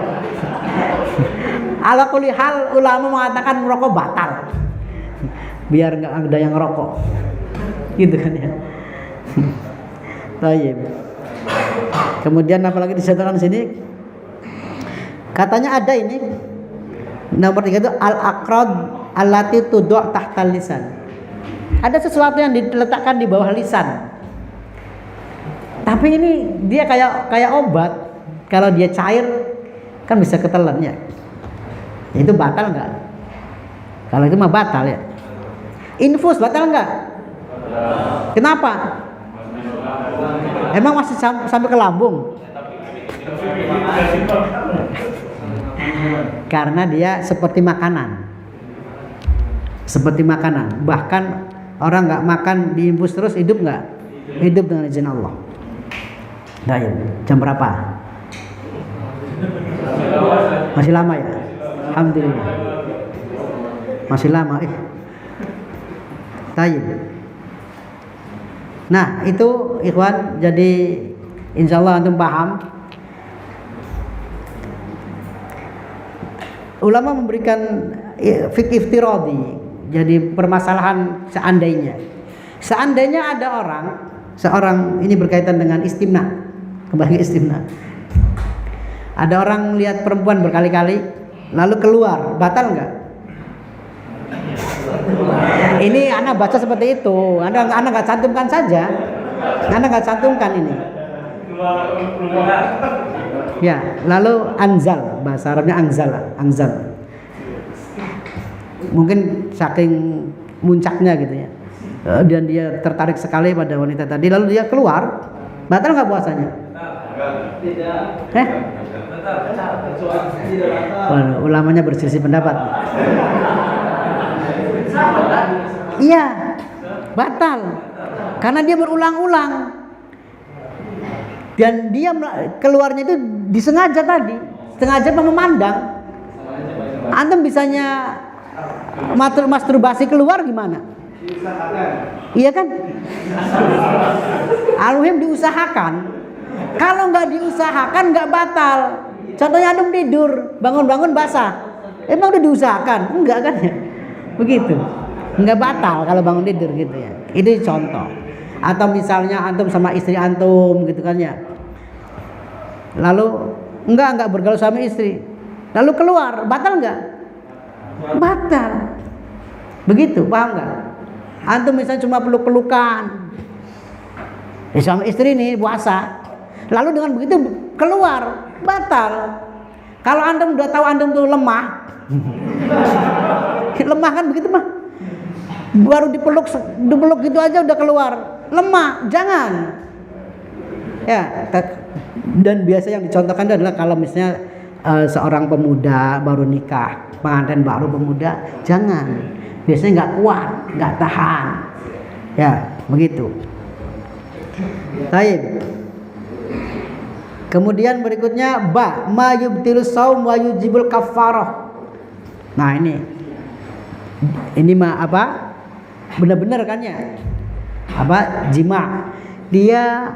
A: Ala kulli hal ulama mengatakan merokok batal. Biar nggak ada yang ngerokok. Gitu kan ya. Baik. Kemudian apalagi disebutkan sini? Katanya ada ini. Nomor 3 itu al-aqrad allati tudhu' tahtal lisan. Ada sesuatu yang diletakkan di bawah lisan. Tapi ini dia kayak obat. Kalau dia cair kan bisa ketelan ya. Itu batal enggak? Kalau itu mah batal ya. Infus batal enggak? Kenapa? Emang masih sampai ke lambung? Karena dia seperti makanan. Seperti makanan. Bahkan orang nggak makan diinfus terus hidup nggak? Hidup dengan izin Allah. Nah, ya. Jam berapa? Masih lama ya? Alhamdulillah. Masih lama. Tayyib. Nah, itu ikhwan, jadi insyaallah antum paham. ulama memberikan fikih iftiradi, jadi permasalahan seandainya ada seorang ini berkaitan dengan istimna, kembali istimna. Ada orang lihat perempuan berkali-kali lalu keluar, batal nggak? Ini anak baca seperti itu, anak nggak cantumkan saja, anak nggak cantumkan ini. Ya, lalu anzal, bahasa Arabnya anzal. Mungkin saking muncaknya gitu ya, dan dia tertarik sekali pada wanita tadi, lalu dia keluar, batal nggak puasanya? Waduh, ulamanya berselisih pendapat. Iya, batal, karena dia berulang-ulang. Dan dia keluarnya itu disengaja tadi, sengaja memandang. Antum bisanya masturbasi keluar gimana? Iya kan? Al-muhim diusahakan. Kalau nggak diusahakan nggak batal. Contohnya antum tidur, bangun-bangun basah. Emang udah diusahakan? Enggak kan ya? Begitu. Nggak batal kalau bangun tidur gitu ya. Itu contoh. Atau misalnya antum sama istri antum gitu kan ya, lalu enggak bergaul suami istri, lalu keluar, batal enggak? Batal. Begitu, paham enggak? Antum misalnya cuma peluk-pelukan, suami istri ini puasa, lalu dengan begitu keluar, batal. Kalau antum udah tahu antum tuh lemah lemah kan begitu mah, baru dipeluk gitu aja udah keluar, lemah, jangan. Ya, dan biasa yang dicontohkan adalah kalau misalnya seorang pemuda baru nikah, pengantin baru pemuda, jangan. Biasanya nggak kuat, nggak tahan. Ya, begitu. Baik. Kemudian berikutnya ma yubtilus shaum wa yujibul kafarah. Nah, ini mah apa? Benar-benar kan ya? Apa? Jima. Dia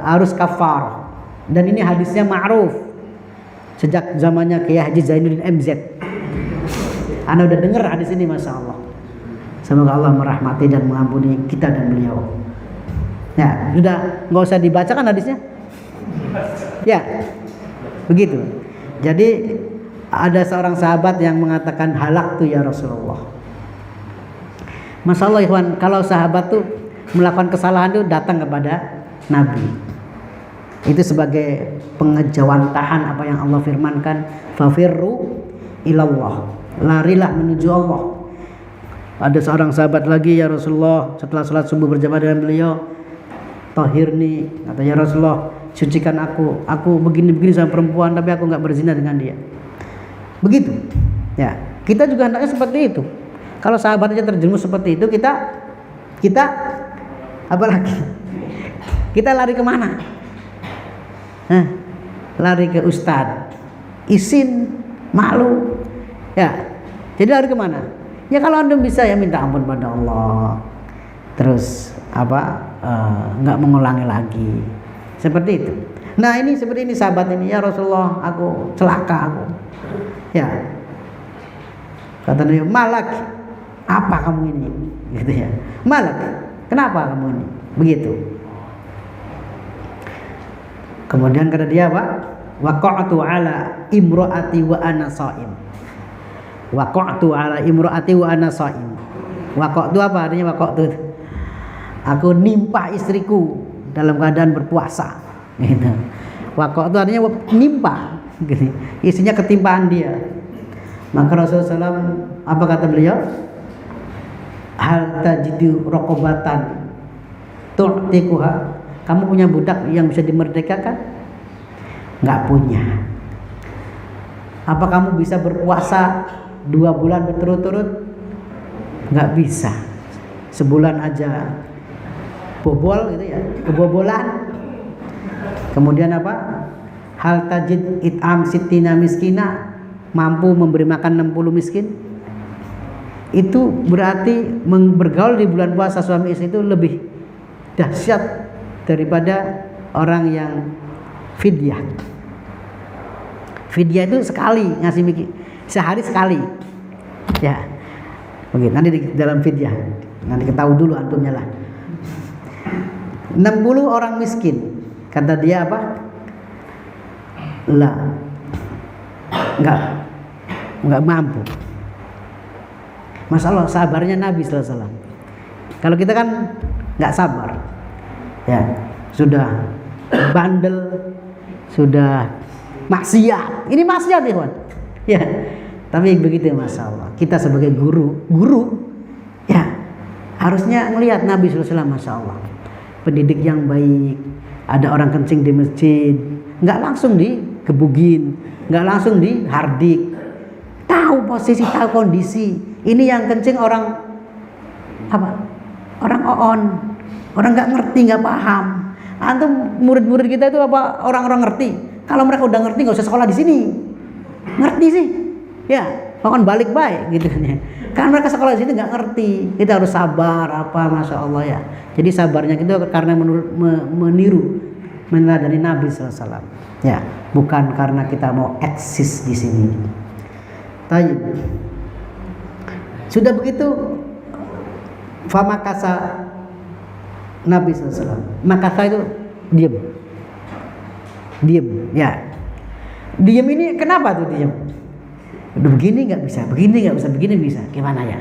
A: harus kafar. Dan ini hadisnya ma'ruf sejak zamannya Kiai Haji Zainuddin MZ. Anda udah dengar hadis ini, Masya Allah. Semoga Allah merahmati dan mengampuni kita dan beliau. Ya, sudah nggak usah dibacakan hadisnya. Ya, begitu. Jadi ada seorang sahabat yang mengatakan halak tuh ya Rasulullah. Masya Allah ikhwan, kalau sahabat tuh melakukan kesalahan tuh datang kepada Nabi. Itu sebagai pengejawantahan apa yang Allah firmankan, fafirru ilallah, larilah menuju Allah. Ada seorang sahabat lagi, ya Rasulullah, setelah sholat subuh berjamaah dengan beliau, tahirni, kata ya Rasulullah, sucikan aku begini-begini sama perempuan tapi aku nggak berzina dengan dia. Begitu. Ya, kita juga hendaknya seperti itu. Kalau sahabatnya terjerumus seperti itu, kita apalagi? Kita lari kemana? Lari ke ustadz, izin, malu. Ya, jadi lari kemana? Ya kalau anda bisa ya minta ampun pada Allah. Terus nggak mengulangi lagi. Seperti itu. Nah ini seperti ini sahabat ini, ya Rasulullah, aku celaka aku. Ya, kata Nabi, malak, apa kamu ini? Gitu ya, malak, kenapa kamu ini? Begitu. Kemudian kata dia apa? Waqa'tu ala imro'ati wa ana sha'im. Waqa'tu ala imro'ati wa ana sha'im. Waqa'tu apa artinya waqa'tu? Aku nimpa istriku dalam keadaan berpuasa. Gitu. Waqa'tu artinya nimpa. Gitu. Isinya ketimpaan dia. Maka Rasulullah SAW apa kata beliau? Hal tajidu raqabatan tu'tikuha. Kamu punya budak yang bisa dimerdekakan? Nggak punya. Apa kamu bisa berpuasa 2 bulan berturut-turut? Nggak bisa. Sebulan aja bobol gitu ya, kebobolan. Kemudian apa? Hal tajid it'am sittina miskina, mampu memberi makan 60 miskin. Itu berarti bergaul di bulan puasa suami istri itu lebih dahsyat daripada orang yang fidyah. Fidyah itu sekali ngasih sehari sekali. Ya. Oke, nanti di dalam fidyah. Nanti ketahui dulu antumnya lah. 60 orang miskin. Kata dia apa? Lah. Enggak mampu. Masya Allah, sabarnya Nabi sallallahu alaihi wasallam. Kalau kita kan enggak sabar. Ya, sudah bandel, sudah maksiat. Ini maksiat ya, kawan. Ya. Tapi begitu Masya Allah. Kita sebagai guru ya harusnya ngelihat Nabi sallallahu alaihi wasallam, Masya Allah. Pendidik yang baik. Ada orang kencing di masjid, nggak langsung digebugin, nggak langsung dihardik. Tahu posisi, tahu kondisi. Ini yang kencing orang apa? Orang oon, orang nggak ngerti, nggak paham. Antum murid-murid kita itu apa? Orang-orang ngerti. Kalau mereka udah ngerti nggak usah sekolah di sini. Ngerti sih, ya. Bahkan balik baik gitu kan ya. Karena mereka sekolah di sini nggak ngerti. Kita harus sabar apa, Masya Allah ya. Jadi sabarnya itu karena meniru, meneladani Nabi SAW. Ya, bukan karena kita mau eksis di sini. Tayyib. Sudah begitu, famakasa Nabi SAW. Makasa itu diam. Ya. Diam ini kenapa tuh diam? Udah begini nggak bisa, begini nggak bisa, begini bisa. Gimana ya?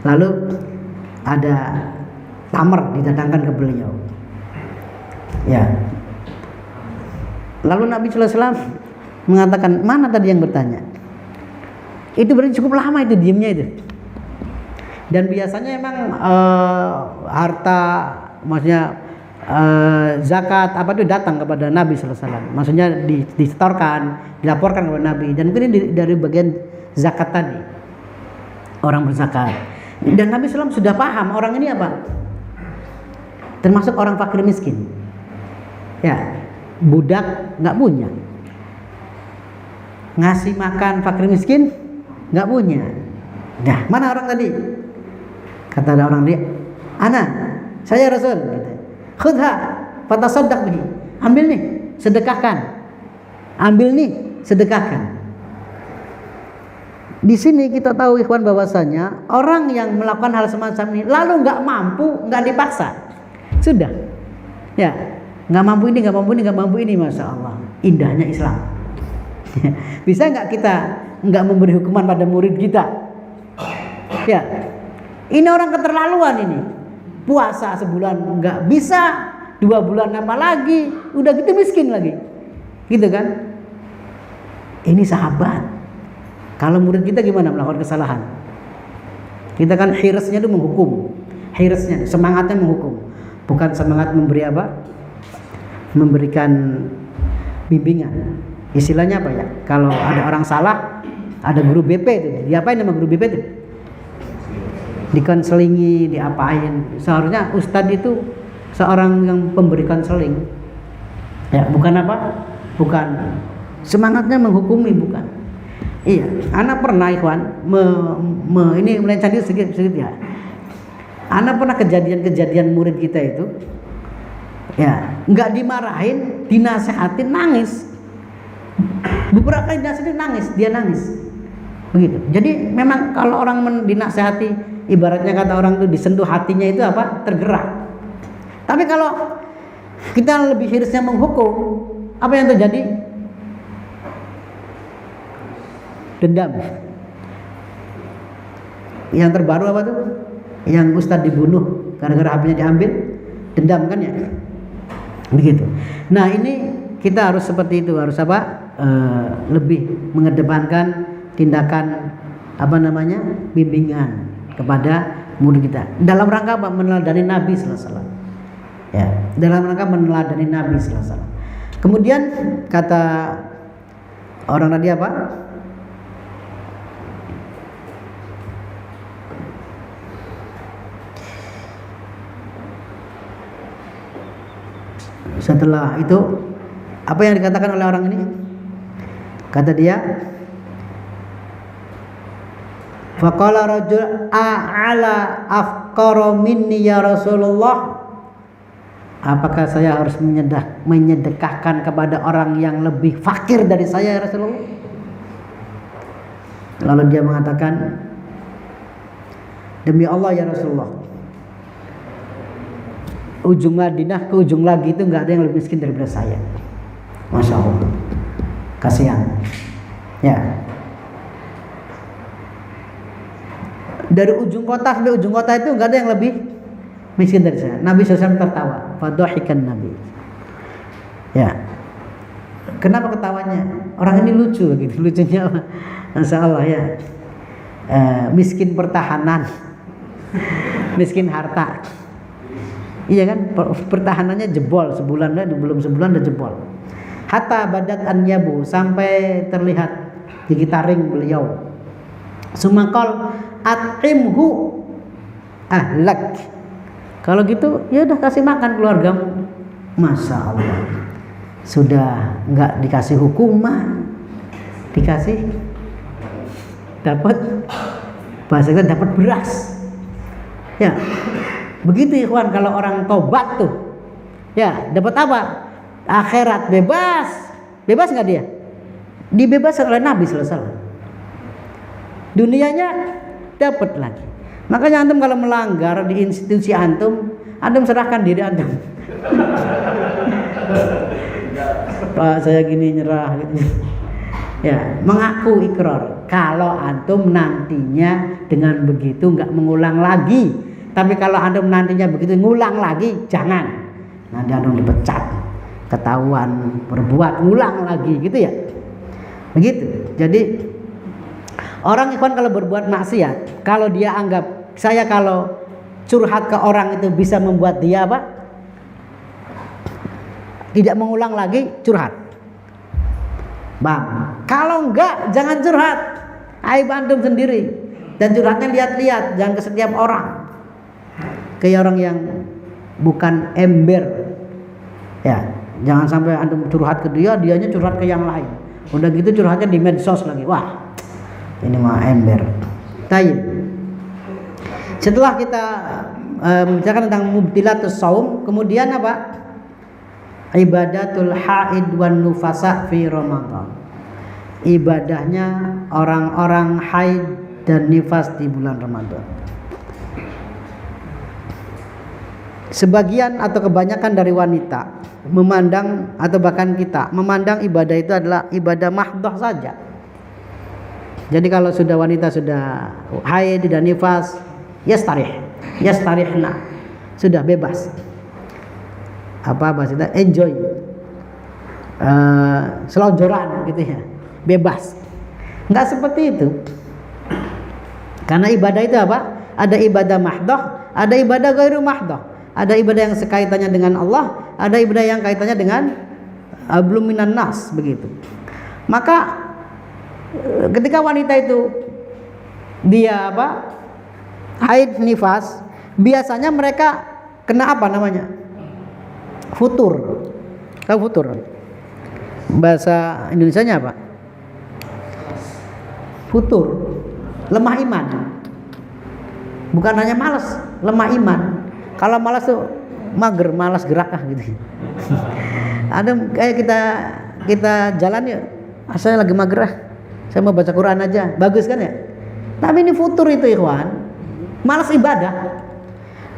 A: Lalu ada tamar didatangkan ke beliau. Ya. Lalu Nabi sallallahu alaihi wasallam mengatakan, mana tadi yang bertanya? Itu berarti cukup lama itu diamnya itu. Dan biasanya emang harta, maksudnya zakat apa itu datang kepada Nabi sallallahu alaihi wasallam. Maksudnya disetorkan, dilaporkan kepada Nabi. Dan mungkin ini dari bagian zakat tadi. Orang berzakat. Dan Nabi sallallahu alaihi wasallam sudah paham orang ini apa? Termasuk orang fakir miskin. Ya, budak nggak punya. Ngasih makan fakir miskin nggak punya. Nah, mana orang tadi? Kata ada orang dia, "Ana, saya Rasul." Gitu. "Khudha, fatasaddaq bihi." Ambil nih, sedekahkan. Ambil nih, sedekahkan. Di sini kita tahu ikhwan bahwasanya orang yang melakukan hal semacam ini lalu nggak mampu, nggak dipaksa. Sudah. Ya, nggak mampu ini, nggak mampu ini, nggak mampu ini, Masya Allah. Indahnya Islam. Bisa nggak kita nggak memberi hukuman pada murid kita? Ya, ini orang keterlaluan ini. Puasa sebulan nggak bisa, 2 bulan apa lagi, udah gitu miskin lagi, gitu kan? Ini sahabat. Kalau murid kita gimana melakukan kesalahan? Kita kan hirsnya itu menghukum, hirsnya semangatnya menghukum, bukan semangat memberi apa? Memberikan bimbingan. Istilahnya apa ya? Kalau ada orang salah, ada guru BP itu, diapain sama guru BP itu? Dikonselingi, diapain? Seharusnya ustadz itu seorang yang pemberi konseling. Ya, bukan apa? Bukan semangatnya menghukumi, bukan. Iya, anak pernah ikhwan ini melenceng sedikit ya. Anak pernah kejadian murid kita itu, ya, nggak dimarahin, dinasehatin nangis. Beberapa kali dinasihatin nangis, dia nangis. Begitu. Jadi memang kalau orang dinasehati, ibaratnya kata orang itu disentuh hatinya itu apa? Tergerak. Tapi kalau kita lebih hirisnya menghukum, apa yang terjadi? Dendam. Yang terbaru apa tuh? Yang ustadz dibunuh gara-gara HP-nya diambil, dendam kan ya? Begitu. Nah, ini kita harus seperti itu, harus apa? Lebih mengedepankan tindakan apa namanya? Bimbingan kepada murid kita. Dalam rangka apa? Meneladani Nabi sallallahu alaihi wasallam. Ya, dalam rangka meneladani Nabi sallallahu alaihi wasallam. Kemudian kata orang tadi apa? Setelah itu apa yang dikatakan oleh orang ini? Kata dia, faqala rajul a'ala afqara minni ya Rasulullah. apakah saya harus menyedekahkan kepada orang yang lebih fakir dari saya ya Rasulullah? Lalu dia mengatakan, demi Allah ya Rasulullah, ujung Madinah ke ujung lagi itu nggak ada yang lebih miskin daripada saya. Masya Allah, kasihan ya. Dari ujung kota sampai ujung kota itu nggak ada yang lebih miskin dari saya. Nabi SAW tertawa, fadhahikan Nabi. Ya, kenapa ketawanya? Orang ini lucu gitu, lucunya Masya Allah ya. Miskin pertahanan, miskin harta. Iya kan, pertahanannya jebol sebulan, belum sebulan udah jebol. Hatta badat anyabu, sampai terlihat digitaring beliau. Sumakol at'imhu ahlak. Kalau gitu ya udah kasih makan keluargamu. Masya Allah, sudah nggak dikasih hukuman, dikasih dapat, bahasa kita dapat beras. Ya, begitu ikhwan, kalau orang tobat tuh, ya dapat apa? Akhirat bebas, bebas nggak dia? Dibebaskan oleh Nabi selesai. Dunianya dapat lagi. Makanya antum kalau melanggar di institusi antum serahkan diri antum. Pak, saya gini nyerah gitu. Ya, mengaku ikrar. Kalau antum nantinya dengan begitu nggak mengulang lagi. Tapi kalau antum nantinya begitu ngulang lagi, jangan. Nanti antum dipecat, ketahuan berbuat ngulang lagi gitu ya. Begitu. Jadi orang ikhwan kalau berbuat maksiat, kalau dia anggap saya kalau curhat ke orang itu bisa membuat dia apa? Tidak mengulang lagi curhat. Bang, kalau enggak jangan curhat. Aib antum sendiri. Dan curhatnya lihat-lihat, jangan ke setiap orang. Kayak orang yang bukan ember. Ya, jangan sampai antum curhat ke dia, dianya curhat ke yang lain. Udah gitu curhatnya di medsos lagi. Wah, ini mah ember. Taib. Setelah kita membicarakan tentang mubtilatus shaum, kemudian apa? Ibadatul haid wan nufasa fi Ramadan. Ibadahnya orang-orang haid dan nifas di bulan Ramadan. Sebagian atau kebanyakan dari wanita memandang, atau bahkan kita memandang ibadah itu adalah ibadah mahdhah saja. Jadi kalau sudah wanita sudah haid dan nifas, yastarihna, sudah bebas. Apa bahasanya? Enjoy, selonjoran gitu ya, bebas. Nggak seperti itu. Karena ibadah itu apa? Ada ibadah mahdhah, ada ibadah ghairu mahdhah. Ada ibadah yang sekaitannya dengan Allah, ada ibadah yang kaitannya dengan belum minan nas, begitu. Maka ketika wanita itu dia apa? Haid nifas, biasanya mereka kena apa namanya? Futur. Tahu futur? Bahasa Indonesianya apa? Futur. Lemah iman. Bukan hanya malas, lemah iman. Kalau malas tuh mager, malas gerak gitu. Ada kayak kita jalan ya, saya lagi mager saya mau baca Quran aja, bagus kan ya? Tapi ini futur itu ikhwan, malas ibadah.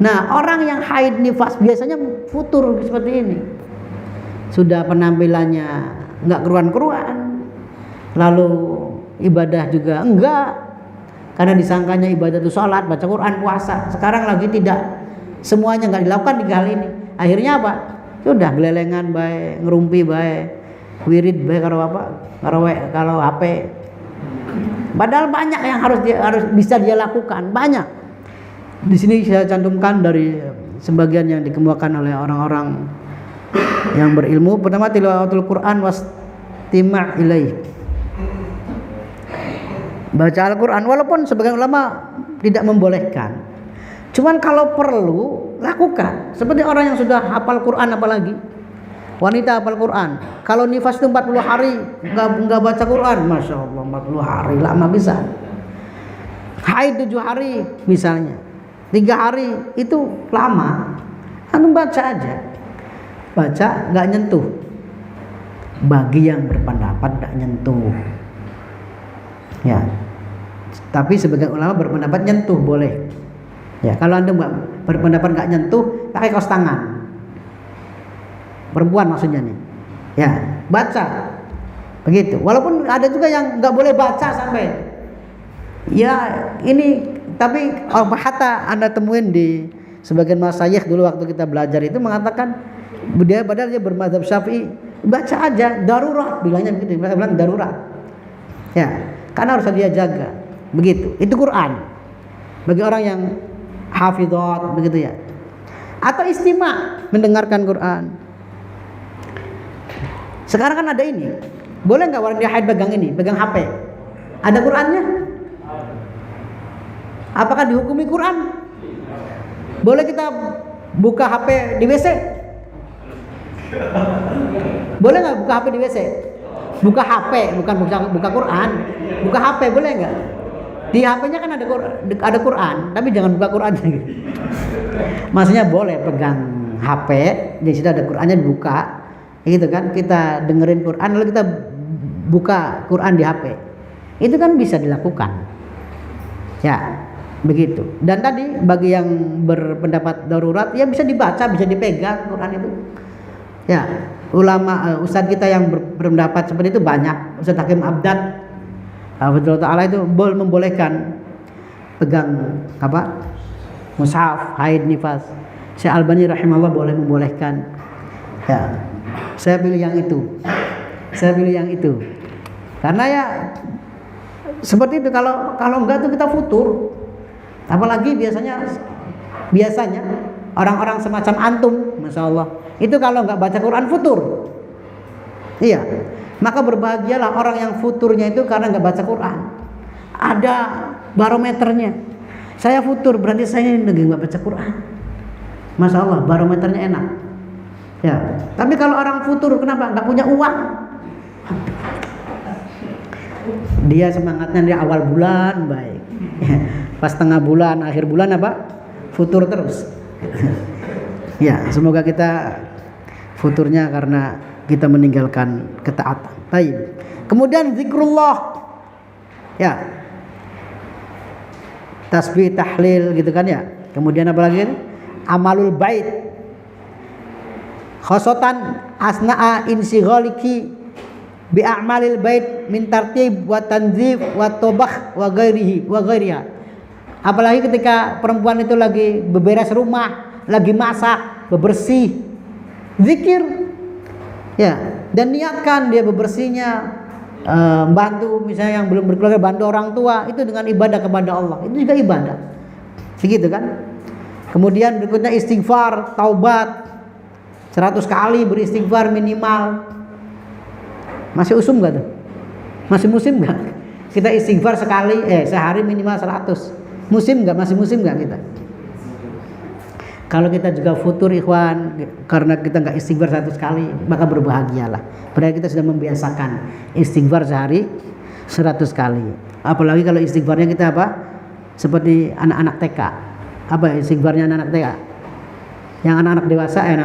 A: Nah, orang yang haid nifas biasanya futur seperti ini. Sudah penampilannya nggak keruan-keruan, lalu ibadah juga enggak, karena disangkanya ibadah itu sholat, baca Quran, puasa. Sekarang lagi tidak, semuanya nggak dilakukan di hal ini. Akhirnya apa? Sudah gelelengan baik, ngerumpi baik, wirid baik, kalau HP. Padahal banyak yang harus bisa dia lakukan, banyak. Di sini saya cantumkan dari sebagian yang dikemukakan oleh orang-orang yang berilmu. Pertama, tilawatul Quran wastima' ilaih. Baca Al-Quran, walaupun sebagian ulama tidak membolehkan. Cuman kalau perlu lakukan. Seperti orang yang sudah hafal Quran, apalagi wanita hafal Quran. Kalau nifas itu 40 hari enggak baca Quran, Masya Allah, 40 hari lama bisa. Haid 7 hari misalnya, 3 hari itu lama. Antum baca aja. baca nggak nyentuh. Bagi yang berpendapat nggak nyentuh, ya. Tapi sebagian ulama berpendapat nyentuh boleh. Ya, kalau anda nggak berpendapat nggak nyentuh, pakai kaos tangan. Perempuan maksudnya nih, ya baca begitu. Walaupun ada juga yang nggak boleh baca sampai, ya ini. Tapi hatta anda temuin di sebagian masyayikh dulu waktu kita belajar itu mengatakan budaya padahal dia bermadzhab Syafi'i, baca aja darurat, bilangnya begitu. Mereka bilang darurat, ya, karena harus dia jaga begitu. Itu Quran bagi orang yang hafidhat begitu ya, atau istima mendengarkan Quran. Sekarang kan ada ini, boleh nggak orang dia haid pegang ini, pegang HP? Ada Qurannya? Apakah dihukumi Quran? Boleh kita buka HP di WC? Boleh nggak buka HP di WC? Buka HP, bukan buka Quran. Buka HP boleh nggak? Di HP-nya kan ada Quran, tapi jangan buka Quran. Maksudnya boleh pegang HP, di situ ada Qurannya dibuka, gitu kan? Kita dengerin Quran, lalu kita buka Quran di HP. Itu kan bisa dilakukan, ya begitu. Dan tadi bagi yang berpendapat darurat, ya bisa dibaca, bisa dipegang Quran itu. Ya, ulama ustadz kita yang berpendapat seperti itu banyak. Ustadz Hakim Abdad Hafizahullah Ta'ala itu membolehkan pegang apa? Mushaf, haid, nifas. Syekh Albani rahimahullah boleh membolehkan. Ya, saya pilih yang itu. Saya pilih yang itu. Karena ya seperti itu, kalau enggak tuh kita futur. Apalagi biasanya orang-orang semacam antum, masya Allah, itu kalau nggak baca Quran futur. Iya, maka berbahagialah orang yang futurnya itu karena nggak baca Quran. Ada barometernya. Saya futur berarti saya lagi nggak baca Quran. Masya Allah, barometernya enak. Ya, tapi kalau orang futur kenapa? Nggak punya uang. Dia semangatnya di awal bulan baik. Pas tengah bulan, akhir bulan apa? Futur terus. Ya, semoga kita futurnya karena kita meninggalkan ketaatan. Baik. Kemudian zikrullah. Ya. Tasbih, tahlil gitu kan ya. Kemudian apa lagi? Amalul bait. Khosotan asna'a insighaliki bi a'malil bait min tartib wa tanzif wa tobakh wa ghairiha. Apalagi ketika perempuan itu lagi beberes rumah, lagi masak, bebersih, zikir, ya, dan niatkan dia bebersihnya, bantu misalnya yang belum berkeluarga, bantu orang tua, itu dengan ibadah kepada Allah, itu juga ibadah, begitu kan? Kemudian berikutnya istighfar, taubat, 100 kali beristighfar minimal. Masih usum gak tuh? Masih musim gak? Kita istighfar sehari minimal 100. Musim nggak? Masih musim nggak kita? Kalau kita juga futur ikhwan, karena kita nggak istighfar 100 kali, maka berbahagialah. Berarti kita sudah membiasakan istighfar sehari 100 kali. Apalagi kalau istighfarnya kita apa? Seperti anak-anak TK. Apa istighfarnya anak-anak TK? Yang anak-anak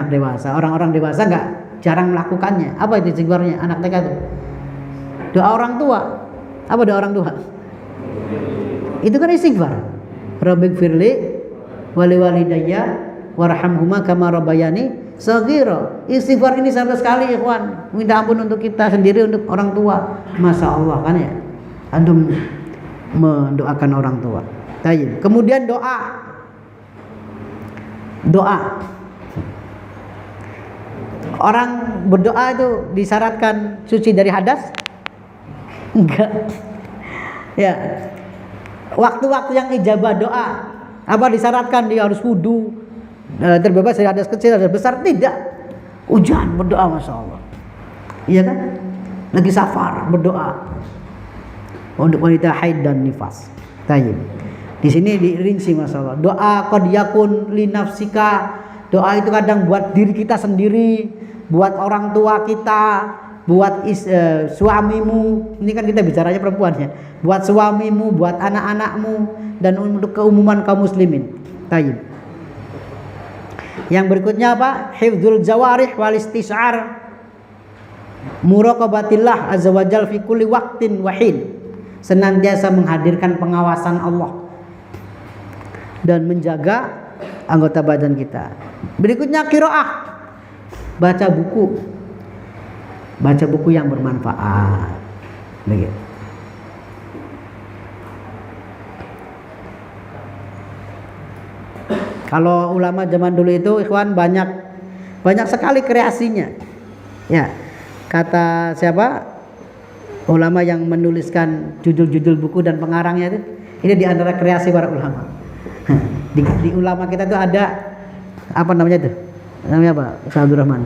A: dewasa, orang-orang dewasa nggak jarang melakukannya. Apa itu istighfarnya anak TK itu? Doa orang tua. Apa doa orang tua? Itu kan istighfar. Rabbighfirli wali walidayya warhamhuma kama rabbayani shaghira. Istighfar ini 100 kali ikhwan. Minta ampun untuk kita sendiri, untuk orang tua. Masya Allah kan ya. Antum mendoakan orang tua. Tayyib. Kemudian doa. Orang berdoa itu disyaratkan suci dari hadas? Enggak. Ya. Waktu-waktu yang ijabah doa, apa disyaratkan dia harus wudu, terbebas dari hadas kecil, hadas besar? Tidak. Hujan berdoa, masya Allah. Iya kan? Lagi safar berdoa untuk wanita haid dan nifas. Tayyib. Di sini dirinci, masya Allah. Doa qad yakun li nafsika. Doa itu kadang buat diri kita sendiri, buat orang tua kita, buat suamimu. Ini kan kita bicaranya perempuannya. Buat suamimu, buat anak-anakmu, dan untuk keumuman kaum muslimin. Tayyib. Yang berikutnya apa? Hifdzul jawarih wal istis'ar muraqabatillah azza wajal fi kulli waqtin wahid. Senantiasa menghadirkan pengawasan Allah dan menjaga anggota badan kita. Berikutnya qiraah. Baca buku. Baca buku yang bermanfaat. Begitu. Kalau ulama zaman dulu itu ikhwan banyak sekali kreasinya. Ya. Kata siapa? Ulama yang menuliskan judul-judul buku dan pengarangnya itu, ini di antara kreasi para ulama. Di ulama kita itu ada apa namanya itu? Namanya apa? Ustaz Abdul Rahman.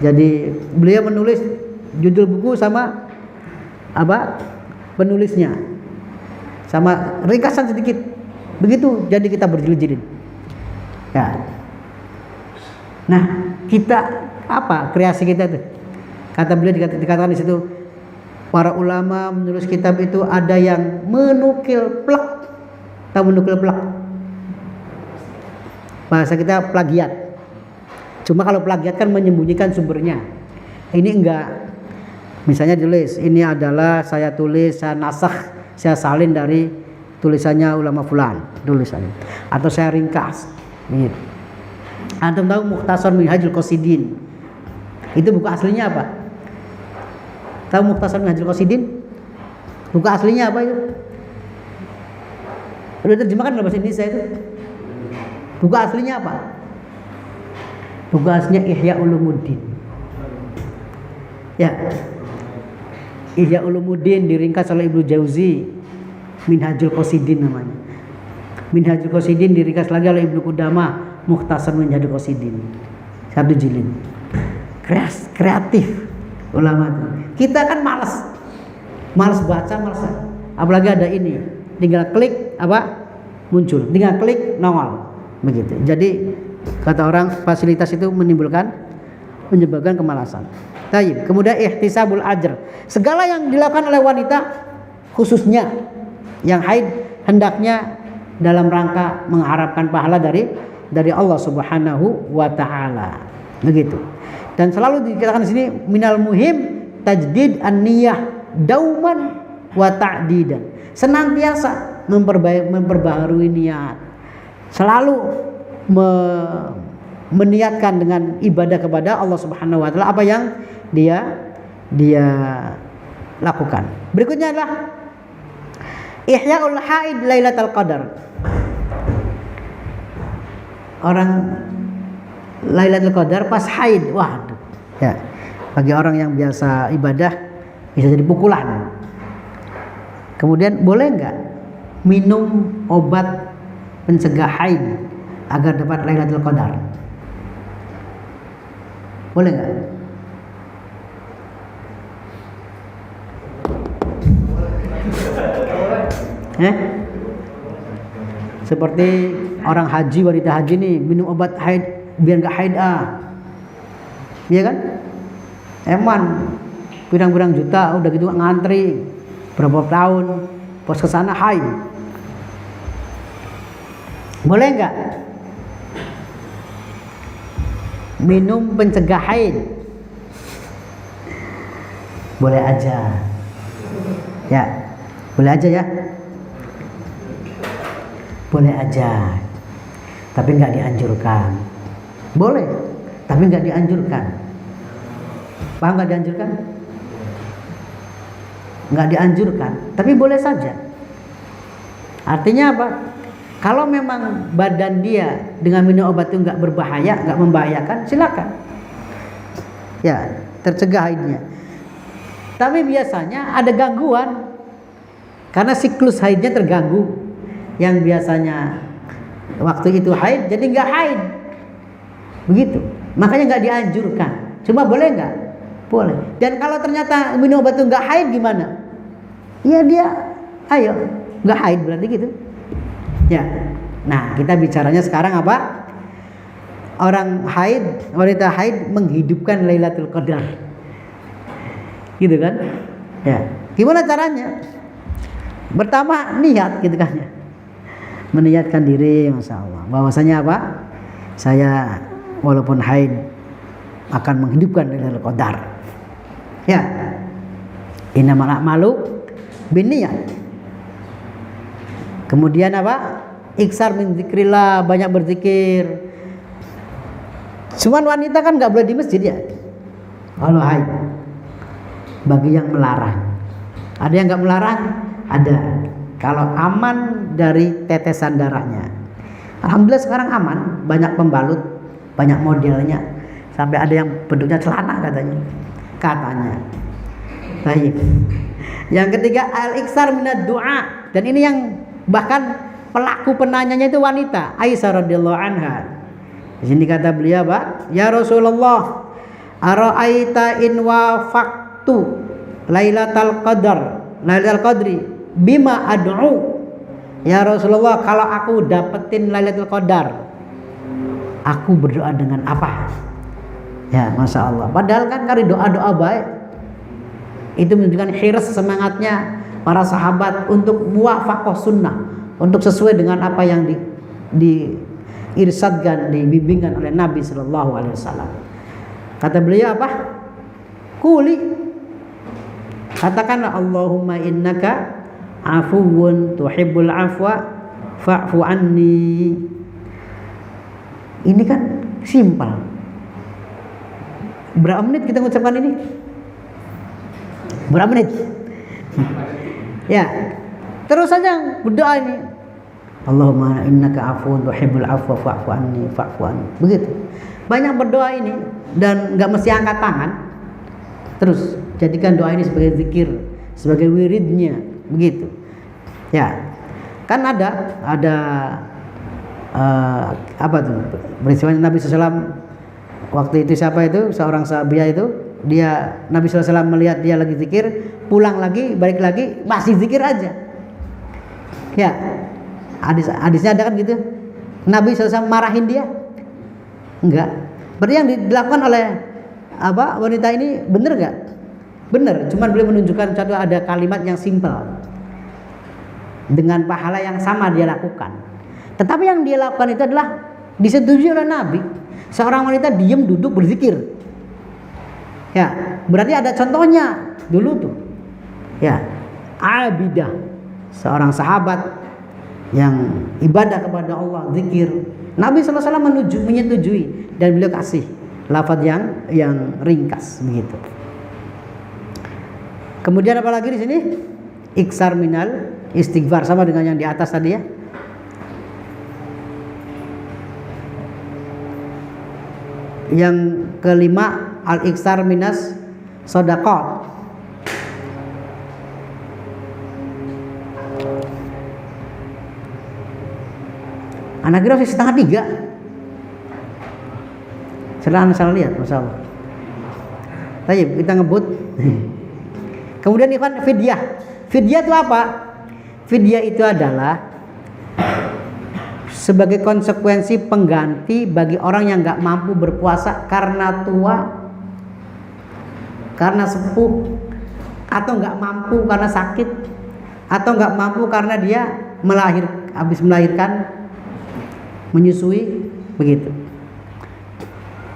A: Jadi beliau menulis judul buku sama apa? Penulisnya. Sama ringkasan sedikit. Begitu jadi kita berjilid-jilid. Ya. Nah, kita apa? Kreasi kita itu. Kata beliau dikatakan di situ, para ulama menulis kitab itu ada yang menukil plak. Tahu menukil plak? Bahasa kita plagiat. Cuma kalau plagiat kan menyembunyikan sumbernya. Ini enggak. Misalnya tulis, ini adalah saya tulis, saya nasakh, saya salin dari tulisannya ulama fulan, tulisannya. Atau saya ringkas. Gitu. Antum tahu Mukhtasar Minhajul Qasidin? Itu buku aslinya apa? Tahu Mukhtasar Minhajul Qasidin? Buku aslinya apa itu? Udah terjemahkan dalam bahasa Indonesia itu? Buku aslinya apa? Buku aslinya Ihya Ulumuddin. Ya. Ihya Ulumuddin diringkas oleh Ibnu Jauzi. Minhajul Qasidin namanya. Minhajul Qasidin diringkas lagi oleh Ibnu Qudamah. Mukhtasar Minhajul Qasidin. 1 jilid. Kreatif ulama itu. Kita kan malas baca, apalagi ada ini, tinggal klik apa muncul, tinggal klik nongol begitu. Jadi kata orang fasilitas itu menyebabkan kemalasan. Baik, kemudian ihtisabul ajr, segala yang dilakukan oleh wanita khususnya yang haid hendaknya dalam rangka mengharapkan pahala dari Allah Subhanahu wa taala begitu. Dan selalu dikatakan di sini minal muhim tajdid an-niyah dauman wa ta'didan. Senantiasa memperbaharui niat. Selalu meniatkan dengan ibadah kepada Allah Subhanahu wa taala apa yang dia lakukan. Berikutnya adalah Ihya'ul haid Lailatul Qadar. Orang Lailatul Qadar pas haid, waduh. Ya. Bagi orang yang biasa ibadah bisa jadi pukulan. Kemudian boleh enggak minum obat pencegah haid agar dapat Lailatul Qadar? Boleh enggak? Seperti orang haji, wanita haji nih minum obat haid biar nggak haid iya kan? Eman pirang-pirang juta udah gitu ngantri berapa tahun pas kesana haid. Boleh nggak minum pencegah haid? Boleh aja ya, boleh aja ya, boleh aja, tapi nggak dianjurkan. Boleh, tapi nggak dianjurkan. Paham nggak dianjurkan? Nggak dianjurkan, tapi boleh saja. Artinya apa? Kalau memang badan dia dengan minum obat itu nggak berbahaya, nggak membahayakan, silakan. Ya, tercegah haidnya. Tapi biasanya ada gangguan karena siklus haidnya terganggu. Yang biasanya waktu itu haid jadi nggak haid. Begitu, makanya nggak dianjurkan. Cuma boleh nggak? Boleh. Dan kalau ternyata minum obat itu nggak haid gimana? Ya dia, ayo nggak haid berarti gitu. Ya. Nah kita bicaranya sekarang apa? Orang haid, wanita haid menghidupkan Lailatul Qadar, gitu kan? Ya. Gimana caranya? Pertama niat, gitu kan ya. Meniatkan diri, masya Allah. Bahwasanya apa? Saya walaupun haid akan menghidupkan Lailatul Qadar. Ya. Innamal a'malu binniyat. Kemudian apa? Iksar min zikrillah, banyak berzikir. Cuman wanita kan nggak boleh di masjid ya. Kalau haid. Bagi yang melarang. Ada yang nggak melarang? Ada. Kalau aman dari tetesan darahnya. Alhamdulillah sekarang aman, banyak pembalut, banyak modelnya. Sampai ada yang bentuknya celana katanya. Baik. Yang ketiga al-iksar minad du'a, dan ini yang bahkan pelaku penanyanya itu wanita, Aisyah radhiyallahu anha. Di sini kata beliau, Pak, ya Rasulullah, ara'aita in wafaqtu Lailatul Qadri bima ad'u. Ya Rasulullah, kalau aku dapetin Lailatul Qadar, aku berdoa dengan apa? Ya, Masya Allah. Padahal kan kali doa-doa baik itu menunjukkan hirs semangatnya para sahabat untuk muwafaqah sunnah, untuk sesuai dengan apa yang diirsadkan, dibimbingkan oleh Nabi Sallallahu Alaihi Wasallam. Kata beliau apa? Kuli, katakanlah Allahumma innaka afuwun tuhibbul afwa fa'fu anni. Ini kan simpel. Berapa menit kita mengucapkan ini? Berapa menit? Ya, terus saja berdoa ini. Allahumma innaka afuwun tuhibbul afwa fa'fu anni. Begitu. Banyak berdoa ini dan nggak mesti angkat tangan. Terus jadikan doa ini sebagai zikir, sebagai wiridnya, begitu. Ya, kan ada apa tuh peristiwa Nabi SAW waktu itu. Siapa itu? Seorang sahabiah itu, dia Nabi SAW melihat dia lagi zikir, pulang lagi, balik lagi, masih zikir aja. Ya, hadisnya ada kan gitu. Nabi SAW marahin dia? Enggak. Berarti yang dilakukan oleh wanita ini benar enggak? Benar, cuman beliau menunjukkan satu ada kalimat yang simpel dengan pahala yang sama dia lakukan. Tetapi yang dia lakukan itu adalah disetujui oleh Nabi. Seorang wanita diam duduk berzikir. Ya, berarti ada contohnya dulu tuh. Ya, Abidah, seorang sahabat yang ibadah kepada Allah, zikir. Nabi SAW menyetujui dan beliau kasih lafaz yang ringkas begitu. Kemudian apa lagi di sini? Iksar minal istighfar, sama dengan yang di atas tadi ya. Yang kelima al-iksar minas shadaqat. Anak kira 2:30. Salah lihat, masalah. Baik, kita ngebut. Kemudian ikhwan, fidyah. Fidyah itu apa? Fidyah itu adalah sebagai konsekuensi pengganti bagi orang yang nggak mampu berpuasa karena tua, karena sepuh, atau nggak mampu karena sakit, atau nggak mampu karena dia habis melahirkan, menyusui, begitu.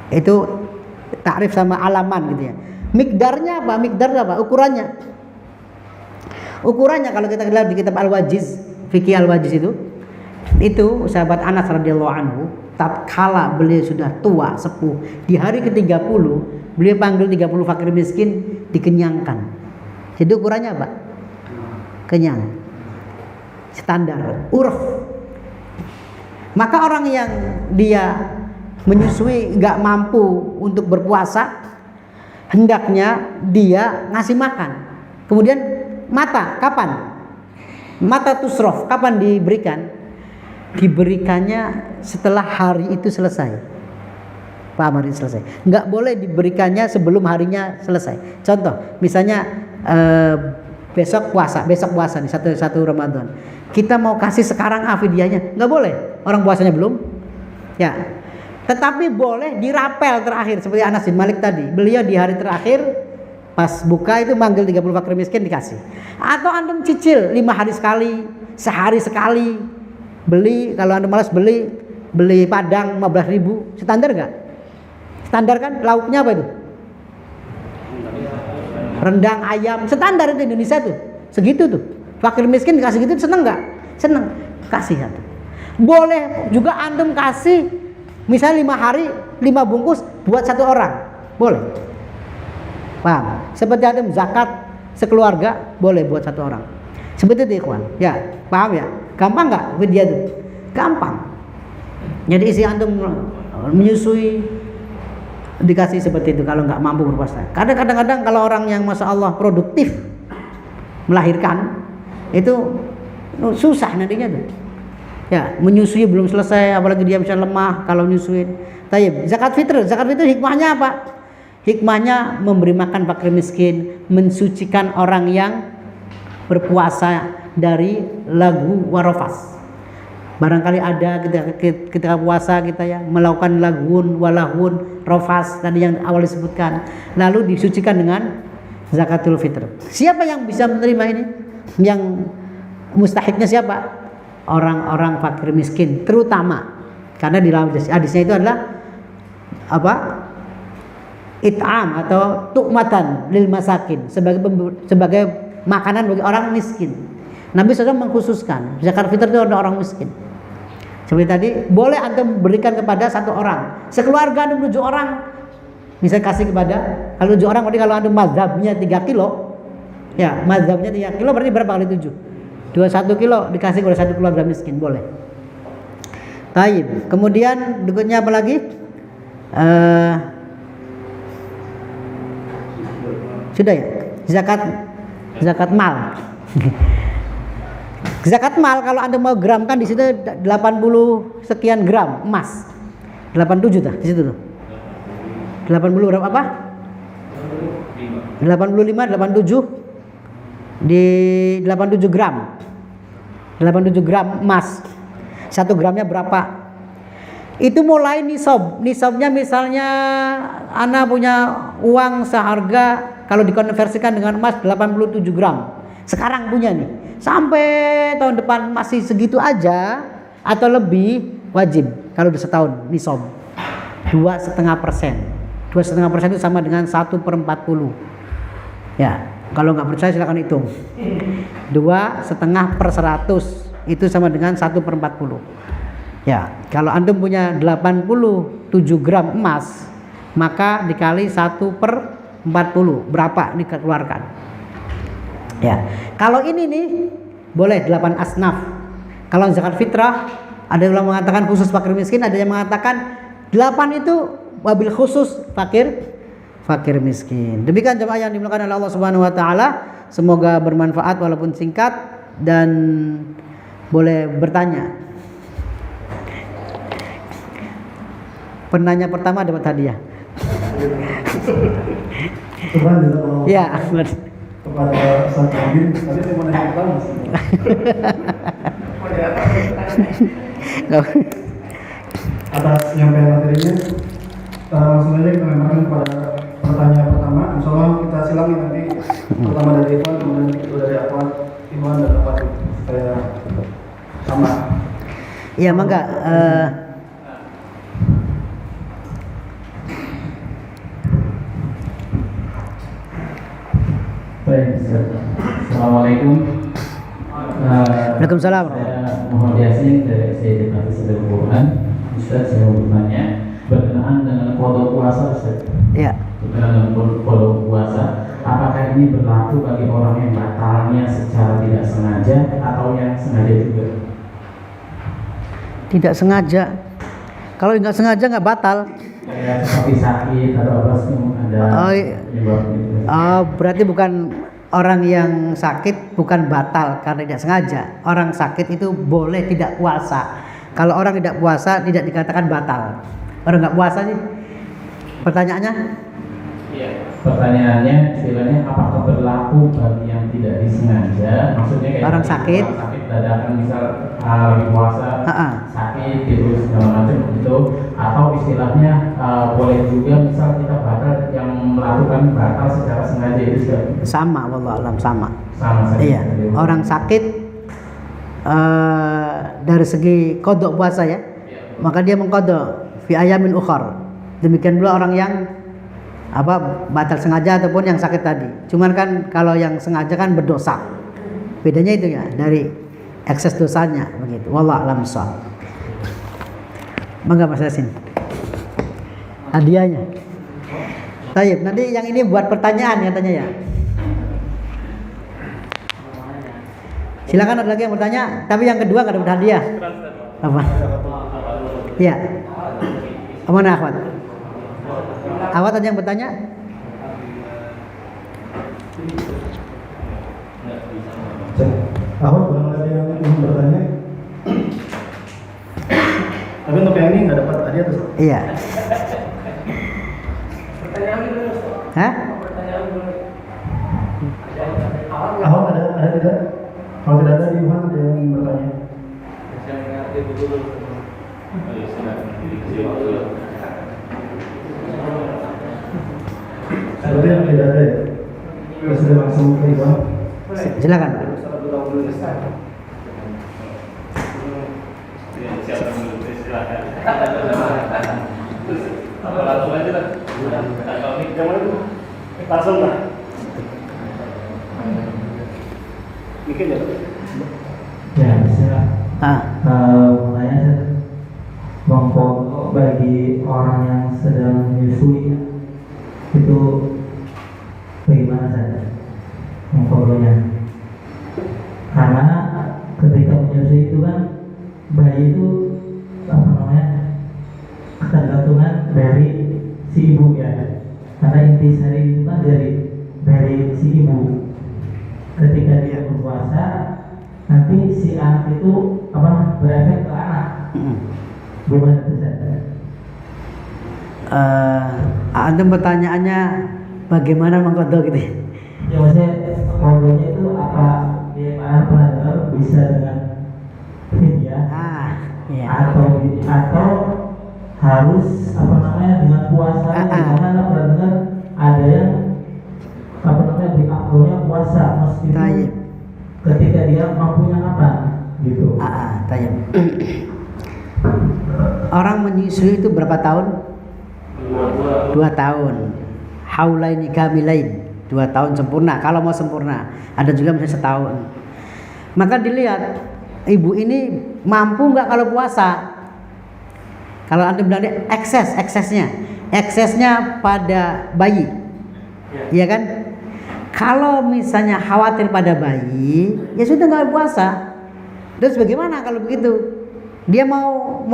A: Itu takrif sama alaman gitu ya. Mikdarnya apa? Ukurannya kalau kita lihat di kitab Al-Wajiz, Fikih Al-Wajiz itu sahabat Anas radhiyallahu anhu, tatkala beliau sudah tua, sepuh, di hari ke-30 beliau panggil 30 fakir miskin, dikenyangkan. Jadi ukurannya apa? Kenyang. Standar, urf. Maka orang yang dia menyusui nggak mampu untuk berpuasa, hendaknya dia ngasih makan. Kemudian mata, kapan? Mata tusrof, kapan diberikan? Diberikannya setelah hari itu selesai. Paham, hari selesai. Nggak boleh diberikannya sebelum harinya selesai. Contoh, misalnya besok puasa nih, satu Ramadan. Kita mau kasih sekarang fidyahnya, nggak boleh. Orang puasanya belum. Ya. Tetapi boleh dirapel terakhir, seperti Anas bin Malik tadi. Beliau di hari terakhir pas buka itu manggil 30 fakir miskin, dikasih. Atau antum cicil 5 hari sekali, sehari sekali. Beli, kalau antum malas beli padang 15.000, standar enggak? Standar kan? Lauknya apa itu? Rendang ayam, standar itu Indonesia tuh. Segitu tuh. Fakir miskin kasih gitu seneng nggak? Seneng. Kasih satu. Boleh juga antum kasih misalnya 5 hari 5 bungkus buat 1 orang. Boleh. Paham? Seperti antum zakat sekeluarga boleh buat 1 orang. Seperti itu ikhwan. Ya, paham ya? Gampang nggak dia tuh? Gampang. Jadi isi antum menyusui dikasih seperti itu kalau nggak mampu berpuasa. Kadang-kadang kalau orang yang masya Allah produktif melahirkan itu susah nantinya tuh. Ya, menyusui belum selesai, apalagi dia misalnya lemah kalau nyusuin. Tayyib, zakat fitr hikmahnya apa? Hikmahnya memberi makan fakir miskin, mensucikan orang yang berpuasa dari lagu warofas. Barangkali ada ketika puasa kita ya melakukan lagun, walahun, rofas tadi yang awal disebutkan, lalu disucikan dengan zakatul fitr. Siapa yang bisa menerima ini? Yang mustahiknya siapa? Orang-orang fakir miskin, terutama karena di dalam hadisnya itu adalah apa? It'am atau tu'matan lil masakin, sebagai makanan bagi orang miskin. Nabi SAW mengkhususkan zakat fitr itu ada orang miskin. Seperti tadi, boleh antum berikan kepada 1 orang, sekeluarga antum 7 orang, bisa kasih kepada, kalau 7 orang berarti kalau antum mazhabnya 3 kilo, ya mazhabnya 3 kilo berarti berapa kali 7? 21 kilo dikasih kepada 1 keluarga miskin, boleh. Taib. Kemudian berikutnya apa lagi? Sudah ya, zakat mal. Zakat mal kalau Anda mau gramkan di situ 80 sekian gram emas. 87 dah di situ tuh. 80 berapa apa? 85, 87 di 87 gram. 87 gram emas. 1 gramnya berapa? Itu mulai nisab. Nisabnya misalnya Anda punya uang seharga kalau dikonversikan dengan emas 87 gram. Sekarang punya nih, sampai tahun depan masih segitu aja atau lebih wajib kalau udah setahun nisab 2,5%. 2,5% itu sama dengan 1/40. Ya, kalau nggak percaya silakan hitung. 2,5 per 100 itu sama dengan 1/40. Ya, kalau antum punya 87 gram emas, maka dikali 1/40 berapa dikeluarkan? Ya, kalau ini nih boleh 8 asnaf. Kalau zakat fitrah ada yang mengatakan khusus fakir miskin, ada yang mengatakan 8 itu wabil khusus fakir miskin. Demikian jemaah yang dimuliakan oleh Allah Subhanahu wa taala, semoga bermanfaat walaupun singkat dan boleh bertanya. Penanya pertama dapat hadiah. Ya,
B: kepada Ustaz Mungkin tadi saya mau nanya pertama atas penyampaian materinya, langsung aja kita lemparkan kepada pertanyaan pertama. Insyaallah kita silang nanti pertama dari Ivan, kemudian kedua dari Afwan, Iman dan Afwan supaya sama.
A: Iya, mangga.
C: Baik, Assalamualaikum.
A: Waalaikumsalam.
C: Saya Muhammad Yasin dari SID Hafiz Al-Quran. Ustaz, saya mau bertanya berkenaan dengan qada puasa, Ustaz.
A: Ya.
C: Berkenaan dengan qada puasa, apakah ini berlaku bagi orang yang batalnya secara tidak sengaja atau yang sengaja juga?
A: Tidak sengaja. Kalau nggak sengaja nggak batal.
C: Ya, seperti sakit atau apa sih ada penyebabnya?
A: Berarti bukan orang yang sakit bukan batal karena tidak sengaja. Orang sakit itu boleh tidak puasa. Kalau orang tidak puasa tidak dikatakan batal. Orang nggak puasa nih. Pertanyaannya?
C: Iya. Pertanyaannya istilahnya apakah berlaku bagi yang tidak disengaja? Maksudnya kayak
A: orang sakit
C: dadakan misal lagi puasa sakit gitu segala macam itu, atau istilahnya boleh juga misal kita batal yang melakukan batal secara sengaja itu
A: sama, wallahu alam sama
C: saja.
A: Iya, orang sakit dari segi kodok puasa ya, maka dia mengkodok fi ayamin ukhar Demikian pula orang yang batal sengaja ataupun yang sakit tadi. Cuman kan kalau yang sengaja kan berdosa. Bedanya itu ya, dari ekses dosanya begitu. Wallahu a'lam bishawab. Mangga Mas Yasin. Hadiahnya. Baik, nanti yang ini buat pertanyaan katanya ya. Silakan, ada lagi yang bertanya, tapi yang kedua nggak dapat hadiah. Apa? Ya. Mana akhwat? Akhwat ada yang bertanya?
B: Akhwat belum ada yang ingin bertanya. Tapi untuk yang ini nggak dapat hadiah tuh.
A: Iya. Hah?
B: Ahok ada tidak? Kalau tidak ada, Yuhan ada yang ingin bertanya. Seperti yang tidak ada ya? Kita sudah langsung ke Yuhan.
A: Silakan.
B: Langsung lah. Mungkin ya.
D: Ya, bisa.
A: Ah.
D: Mengfoto bagi orang yang sedang menyusui itu bagaimana saja mengfotonya? Karena ketika menyusui itu kan bayi itu ketergantungan dari si ibu ya. Karena intisari itu kan dari si ibu. Ketika dia berpuasa, nanti si anak itu berefek ke anak. Gimana itu saja?
A: Antum pertanyaannya bagaimana mengkodok gitu?
D: Ya maksudnya kodoknya itu apa? Bagaimana pelajar bisa dengan fidyah?
A: Iya.
D: Atau harus dengan puasa? Karena pelajar ada yang diaturnya puasa meskipun ketika dia mampunya kapan gitu.
A: Orang menyusui itu berapa tahun? 2 tahun. Haulaini kamilain, 2 tahun sempurna. Kalau mau sempurna, ada juga misalnya setahun. Maka dilihat ibu ini mampu nggak kalau puasa. Kalau Anda bilang eksesnya pada bayi, iya kan? Kalau misalnya khawatir pada bayi, ya sudah nggak puasa. Terus bagaimana kalau begitu? Dia mau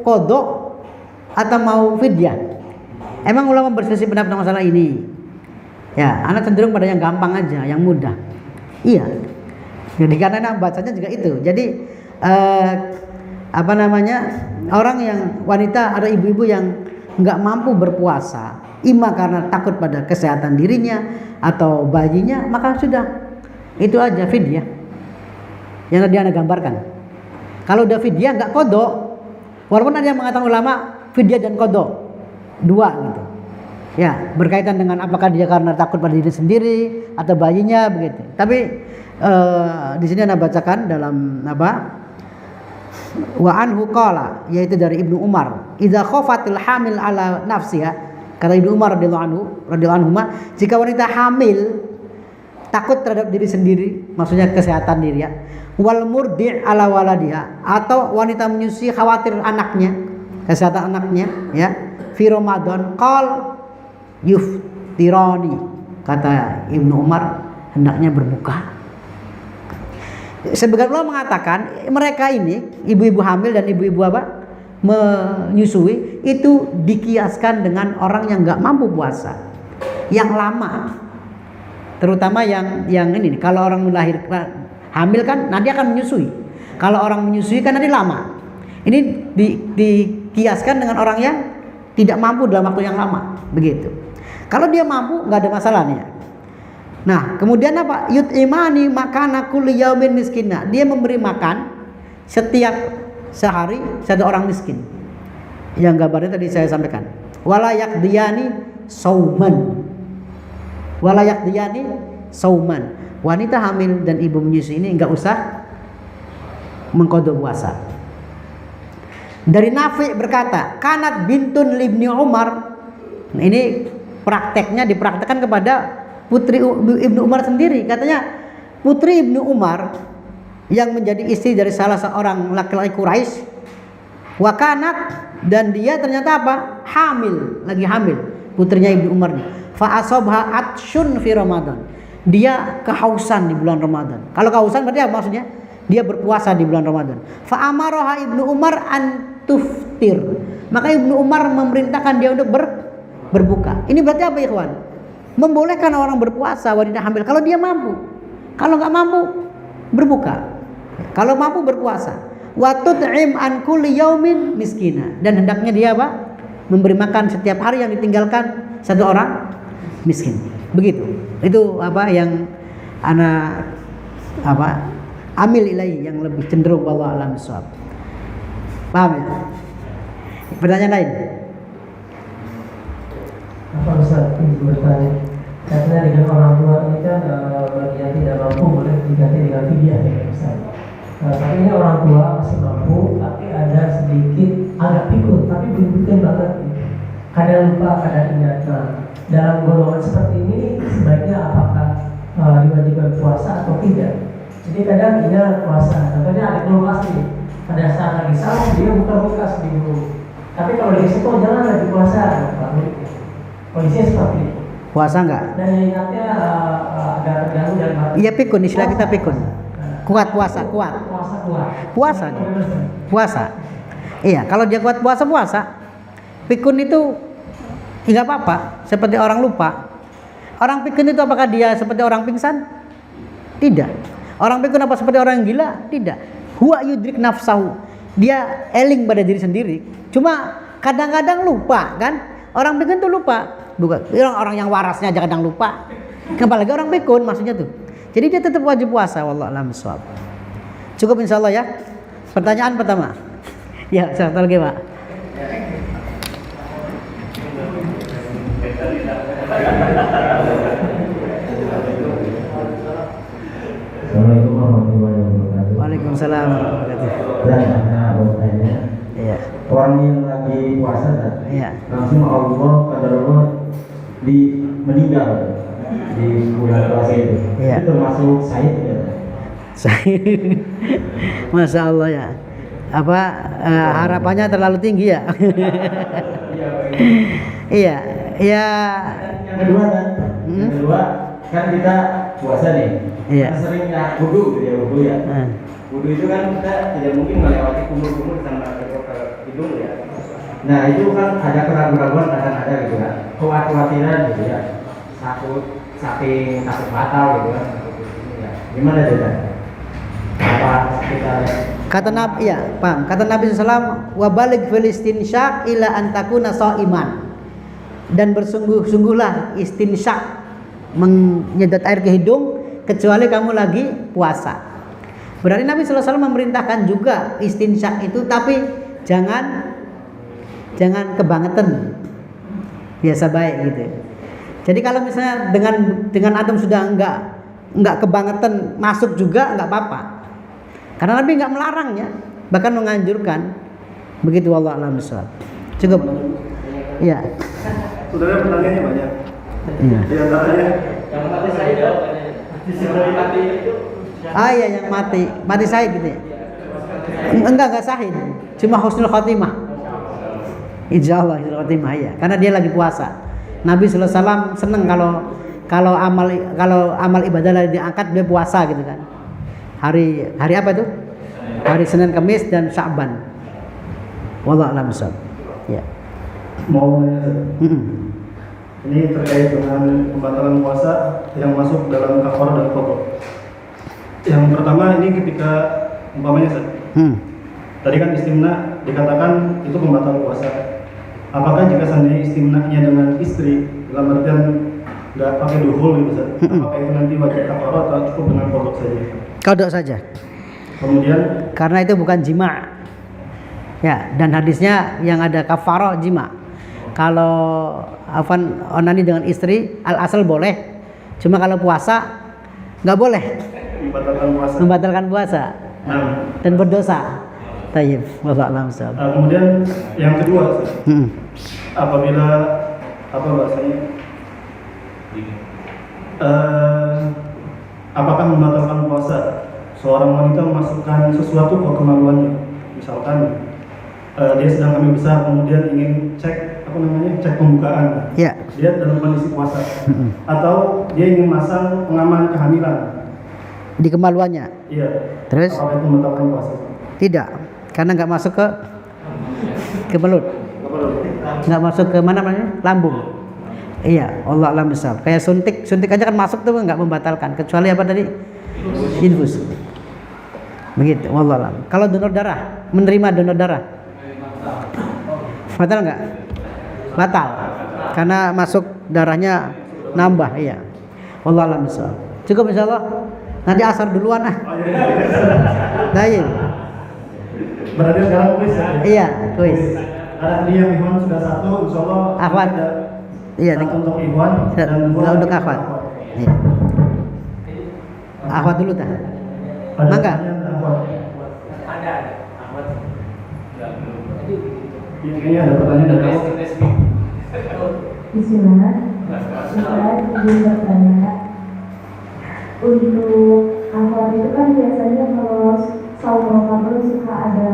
A: kodok atau mau fidyah? Emang ulama berselisih pendapat tentang masalah ini. Ya, anak cenderung pada yang gampang aja, yang mudah. Iya. Jadi karena bacanya juga itu. Jadi orang yang wanita, ada ibu-ibu yang nggak mampu berpuasa, ima karena takut pada kesehatan dirinya atau bayinya, maka sudah itu aja fidyah yang tadi Anda gambarkan. Kalau udah fidyah nggak kodok, walaupun ada yang mengatakan ulama fidyah dan kodok 2 gitu. Ya, berkaitan dengan apakah dia karena takut pada diri sendiri atau bayinya begitu. Tapi di sini Anda bacakan dalam wa anhu qala, yaitu dari Ibnu Umar, idza khafatil hamil ala nafsiha, kata Ibnu Umar radhiyallahu anhu, jika wanita hamil takut terhadap diri sendiri, maksudnya kesehatan diri ya, wal murdi' ala waladiha, atau wanita menyusui khawatir anaknya, kesehatan anaknya ya, fi Ramadan qal yuftirani, kata Ibnu Umar hendaknya berbuka. Sebagian ulama mengatakan mereka ini ibu-ibu hamil dan ibu-ibu menyusui itu dikiaskan dengan orang yang nggak mampu puasa, yang lama, terutama yang ini. Kalau orang melahirkan hamil kan nanti akan menyusui. Kalau orang menyusui kan nanti lama. Ini dikiaskan dengan orang yang tidak mampu dalam waktu yang lama, begitu. Kalau dia mampu nggak ada masalahnya. Nah, kemudian apa? Yut'imani makana kulli yaumin miskina. Dia memberi makan setiap sehari satu orang miskin. Yang gambarnya tadi saya sampaikan. Wala yaqdiyani sauman. Wala yaqdiyani sauman. Wanita hamil dan ibu menyusui ini enggak usah mengqadha puasa. Dari Nafi berkata, kanat bintun libni Umar. Nah, ini prakteknya dipraktekkan kepada putri Ibnu Umar sendiri. Katanya putri Ibnu Umar yang menjadi istri dari salah seorang laki-laki Quraisy, wakanat, dan dia ternyata apa? Hamil, lagi hamil, putrinya Ibnu Umar nih. Fa asabha atsyun fi Ramadan. Dia kehausan di bulan Ramadan. Kalau kehausan berarti apa maksudnya? Dia berpuasa di bulan Ramadan. Fa amaraha Ibnu Umar an tuftir. Maka Ibnu Umar memerintahkan dia untuk berbuka. Ini berarti apa, ikhwan? Membolehkan orang berpuasa wanita hamil kalau dia mampu. Kalau nggak mampu, berbuka. Kalau mampu, berpuasa. Wa tut'im an kulli yaumin miskina. Dan hendaknya dia apa? Memberi makan setiap hari yang ditinggalkan satu orang miskin. Begitu. Itu apa yang ana amil ilai, yang lebih cenderung wallahu a'lam bishawab. Paham ya? Pertanyaan lain?
D: Apa Ustaz bertanya? Karena dengan orang tua ini kan bagi yang tidak mampu boleh diganti dengan fidyah ya Ustaz. Tapi ini orang tua masih mampu, tapi ada sedikit agak pikun, tapi belum pikun banget. Kadang lupa, kadang ingat. Nah, dalam golongan seperti ini sebaiknya apakah diwajibkan puasa atau tidak? Jadi kadang ingat puasa. Contohnya ada keluar nih, pada saat lagi sahur dia buka seminggu. Tapi kalau di situ jangan lagi puasa. Kondisinya seperti itu.
A: Puasa enggak?
D: Dan yang ingatnya agak terganggu dan mati.
A: Iya, pikun, istilah kita pikun. Kuat puasa, kuat.
D: Puasa.
A: Puasa. Iya, kalau dia kuat puasa. Pikun itu enggak apa-apa, seperti orang lupa. Orang pikun itu apakah dia seperti orang pingsan? Tidak. Orang pikun apa seperti orang yang gila? Tidak. Huwa yudrik nafsahu. Dia eling pada diri sendiri. Cuma kadang-kadang lupa kan? Orang pikun itu lupa. Bukan orang yang warasnya aja kadang lupa. Apalagi orang pikun maksudnya tuh. Jadi dia tetap wajib puasa, wallahu a'lam bishawab. Cukup insyaallah ya. Pertanyaan pertama. Ya, satu lagi, Pak.
E: Assalamualaikum warahmatullahi wabarakatuh.
A: Waalaikumsalam warahmatullahi wabarakatuh.
E: Dan mau tanya,
A: Iya.
E: orang yang lagi puasa kan,
A: Iya.
E: langsung Allah kadarullah meninggal di bulan puasa itu.
A: Iya.
E: Itu termasuk syahid ya?
A: Masya Allah ya. Apa harapannya terlalu tinggi ya? Iya, ya.
E: Yang kedua kan, yang kedua kan kita puasa nih.
A: Iya.
E: Kita seringnya wudu gitu ya, wudu ya. Wudu itu kan kita tidak mungkin melewati kumur-kumur sama ke hidung ya. Nah itu kan ada keraguan-keraguan, kadang ada gitu kan, kekhawatiran gitu ya, takut batal gitu kan. Gimana dia? Apa kita?
A: Kata Nabi, ya, paham. Kata Nabi SAW, wa baligh fil istinsyak ila an takuna shaiman. Dan bersungguh-sungguhlah istinsyak, menyedot air ke hidung, kecuali kamu lagi puasa. Berarti Nabi SAW memerintahkan juga istinsyak itu, tapi jangan kebangetan, biasa baik gitu. Jadi kalau misalnya dengan antum sudah enggak kebangetan masuk juga enggak apa-apa. Karena Nabi enggak melarangnya, bahkan menganjurkan. Begitu, wallahu a'lam bishawab. Cukup. Iya.
B: Saudara, pertanyaannya banyak.
A: Iya.
B: Di antaranya
C: Yang mati saya mati itu.
A: Ah iya, yang mati syahid gitu ya. Enggak syahid, cuma husnul khotimah. Insyaallah husnul khotimah ya, karena dia lagi puasa. Nabi sallallahu alaihi wasallam seneng kalau amal ibadah lagi diangkat dia puasa gitu kan. Hari apa itu? Hari Senin, Kamis dan Sya'ban. Wallahu a'lam bishawab. Ya.
B: mau nanya, ini terkait dengan pembatalan puasa yang masuk dalam kafar dan pokok. Yang pertama ini ketika umpamanya tadi kan istimna dikatakan itu pembatal puasa. Apakah jika seandainya istimnanya dengan istri dalam artian nggak pakai duhul gitu, apakah itu nanti wajib kafarah atau cukup dengan kodok saja?
A: Kodok saja.
B: Kemudian
A: Karena itu bukan jima. Ya, dan hadisnya yang ada kafarah jima. Kalau onani dengan istri al-asal boleh. Cuma kalau puasa nggak boleh.
B: membatalkan puasa.
A: Membatalkan puasa dan berdosa. Tayyib, wallahu a'lam bishawab.
B: Kemudian yang kedua, Ustaz.
A: Hmm.
B: Apabila apa bahasanya? Apakah membatalkan puasa seorang wanita memasukkan sesuatu ke kemaluannya? Misalkan dia sedang hamil besar, kemudian ingin cek cek pembukaan.
A: Ya.
B: Dia dalam kondisi puasa. Atau dia ingin masang pengaman kehamilan
A: Di kemaluannya.
B: Iya.
A: Terus?
B: Apakah itu membatalkan puasa?
A: Tidak, karena nggak masuk ke mulut, nggak masuk ke mana namanya, lambung. Iya, Allah alam besar. Kayak suntik aja kan masuk tuh nggak membatalkan, kecuali apa tadi? Infus. Begitu, Allah alam. Kalau donor darah, menerima donor darah, batal nggak? Batal, karena masuk darahnya nambah. Iya, Allah alam besar. Cukup insyaallah. Nanti asar duluan ah. Baik.
B: Berarti sekarang kuis ya?
A: Iya, kuis.
B: Karena tadi yang Ikhwan sudah satu, insyaallah
A: Akhwat. Iya,
B: satu untuk Ikhwan dan dua
A: untuk akhwat. Iya. Akhwat dulu dah. Mangga.
B: Ini ada pertanyaan dari kamu.
F: Bismillah. Saya ingin bertanya, untuk akhwat itu kan biasanya kalau saum Ramadan suka ada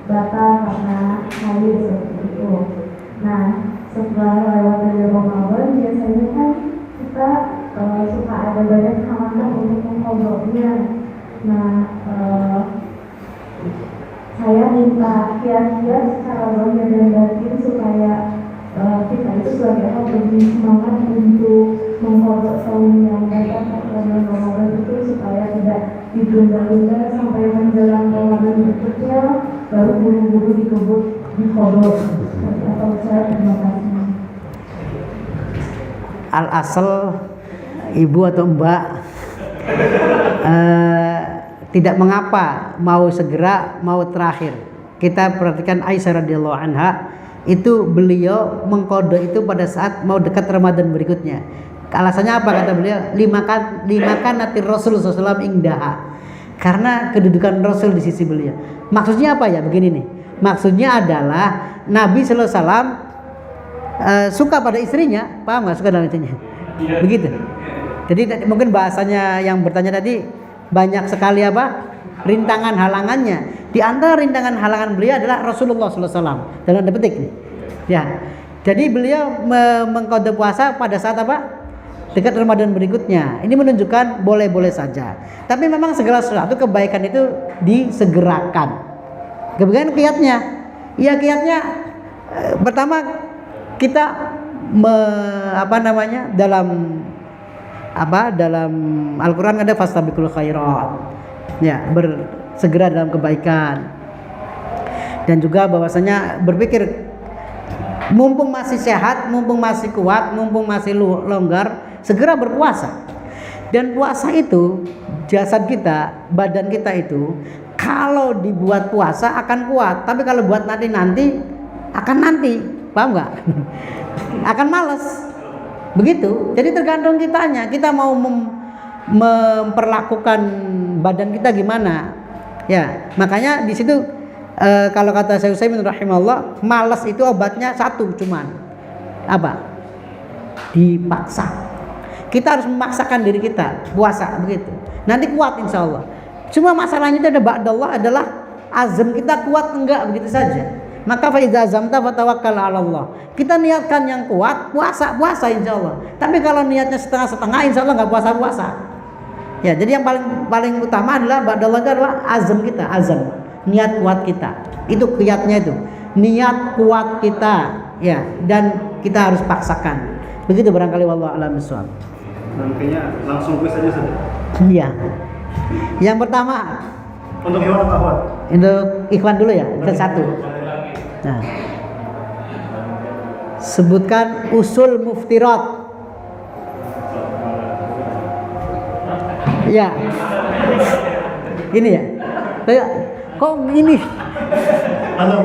F: batal karena haid seperti itu. Nah, setelah lewat dari Ramadan biasanya kan kita suka ada banyak halaman untuk mengkodoknya. Nah, saya minta kiat-kiat secara zahir dan batin supaya kita itu sebagai apa lebih semangat untuk mengkodok saum yang datang pada Ramadan itu supaya tidak ditunda-tunda sampai menjelang Ramadan berikutnya baru buru-buru dikebut dikodok. Seperti apa Ustaz? Terima kasih.
A: Al asal ibu atau mbak tidak mengapa mau segera mau terakhir. Kita perhatikan Aisyah radhiyallahu anha, itu beliau mengkode itu pada saat mau dekat Ramadan berikutnya. Alasannya apa kata beliau? Limakan nanti Rasul SAW ingdaha, karena kedudukan Rasul di sisi beliau. Maksudnya apa ya? Begini nih. Maksudnya adalah Nabi SAW suka pada istrinya, paham nggak? Suka dalam istrinya. Begitu. Jadi mungkin bahasanya yang bertanya tadi banyak sekali apa? Rintangan halangannya. Di antara rintangan halangan beliau adalah Rasulullah SAW. Dalam petik nih. Ya. Jadi beliau mengkode puasa pada saat apa? Dekat Ramadan berikutnya. Ini menunjukkan boleh-boleh saja. Tapi memang segala sesuatu kebaikan itu disegerakan. Kemudian kiatnya, ya kiatnya pertama kita dalam Al-Quran ada fastabiqul khairat, ya, bersegera dalam kebaikan. Dan juga bahwasanya berpikir mumpung masih sehat, mumpung masih kuat, mumpung masih longgar, segera berpuasa. Dan puasa itu jasad kita, badan kita itu kalau dibuat puasa akan kuat, tapi kalau buat nanti akan nanti, paham nggak? Akan malas. Begitu. Jadi tergantung kitanya. Kita mau memperlakukan badan kita gimana? Ya, makanya di situ kalau kata Syekh Utsaimin rahimahullah, malas itu obatnya satu cuman apa? Dipaksa. Kita harus memaksakan diri kita puasa begitu. Nanti kuat insya Allah. Cuma masalahnya itu ada ba'dallah adalah azam kita kuat enggak begitu saja. Maka fa idza azamta fatawakkal 'ala Allah. Kita niatkan yang kuat, puasa insyaallah. Tapi kalau niatnya setengah-setengah insyaallah enggak puasa. Ya, jadi yang paling utama adalah ba'dallah itu adalah azam kita, niat kuat kita. Itu kiatnya itu. Niat kuat kita, ya, dan kita harus paksakan. Begitu barangkali wallahu a'lam bishawab.
B: Dan kayaknya langsung kuis aja saja.
A: Iya. Yang pertama
B: untuk Ikhwan apa Akhwat?
A: untuk Ikhwan dulu ya, kita satu. Nah, sebutkan usul muftirat. Ya, ini ya. Kok ini?
B: Halo.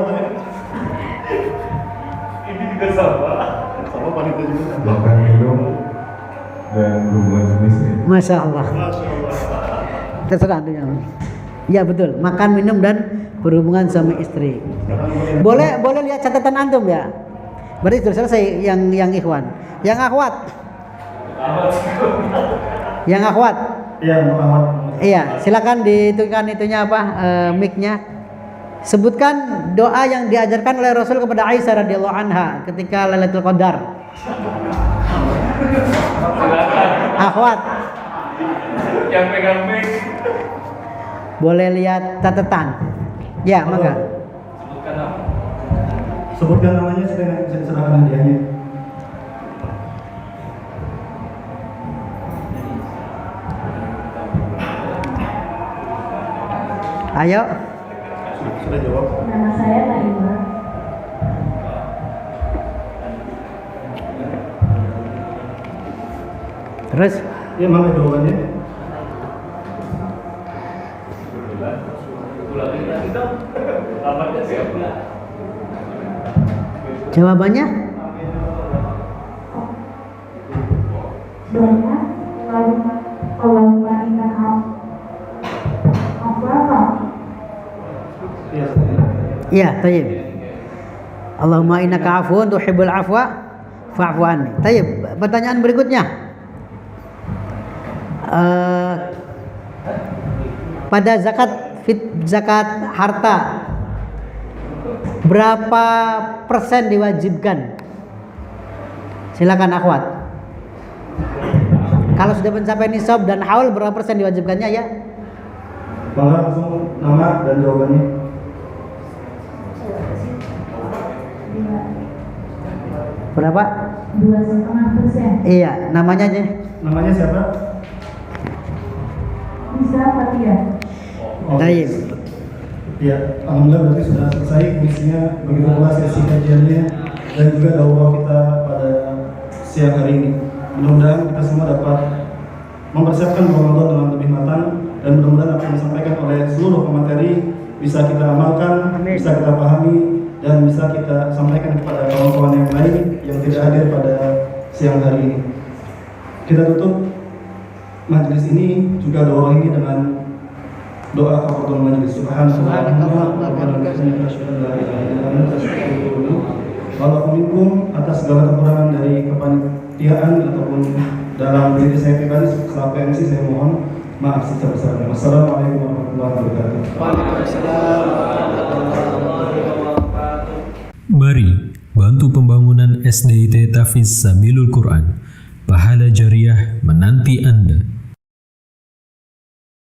B: Ini juga sama panitia juga.
G: Makan minum dan hubungan jenisnya.
A: Masya Allah.
B: Masya Allah.
A: Terserah tuh yang. Ya betul, makan minum dan berhubungan suami istri. Boleh lihat catatan antum ya. Berarti sudah selesai yang ikhwan. Yang akhwat. Yang akhwat.
B: Iya, Muhammad.
A: Iya, silakan ditentukan itunya apa mic-nya. Sebutkan doa yang diajarkan oleh Rasul kepada Aisyah radhiyallahu anha ketika Lailatul Qadar. Akhwat.
C: Yang pegang mic.
A: Boleh lihat catatan. Ya, maka.
B: Sebutkan namanya supaya bisa diserahkan hadiahnya.
A: Ayo.
B: Sudah jawab.
F: Nama saya Naima.
A: Terus
B: Ya, mana jawabannya?
A: jawabannya
F: Doanya Allahumma innaka afuwun.
B: Iya.
A: iya, tayyib. Allahumma innaka afuwun tuhibbul afwa fa'fu anni. Tayyib, pertanyaan berikutnya. Pada zakat harta berapa persen diwajibkan? Silakan akhwat. Kalau sudah mencapai nisab dan haul berapa persen diwajibkannya ya?
B: Maka langsung nama dan jawabannya.
A: Berapa?
F: 2,5%.
A: Iya, namanya aja.
B: Namanya siapa?
F: Bisa Fatia.
A: Tayyib.
B: Ya, alhamdulillah berarti sudah selesai kuisnya, begitu pula sesi kajiannya dan juga daurah kita pada siang hari ini. Mudah-mudahan kita semua dapat mempersiapkan Ramadan dengan lebih matang dan mudah-mudahan apa yang disampaikan oleh seluruh pemateri bisa kita amalkan, bisa kita pahami dan bisa kita sampaikan kepada kawan-kawan yang lain yang tidak hadir pada siang hari ini. Kita tutup majelis ini juga doa ini dengan doa kafaratul majlis. Walaupun atas segala kekurangan dari kepanitiaan ataupun dalam diri saya pribadi selaku MC, saya mohon maaf sebesar-besarnya. Wassalamualaikum warahmatullahi wabarakatuh.
H: Mari bantu pembangunan SDIT Tahfiz Sabilul Quran. Pahala jariah menanti Anda.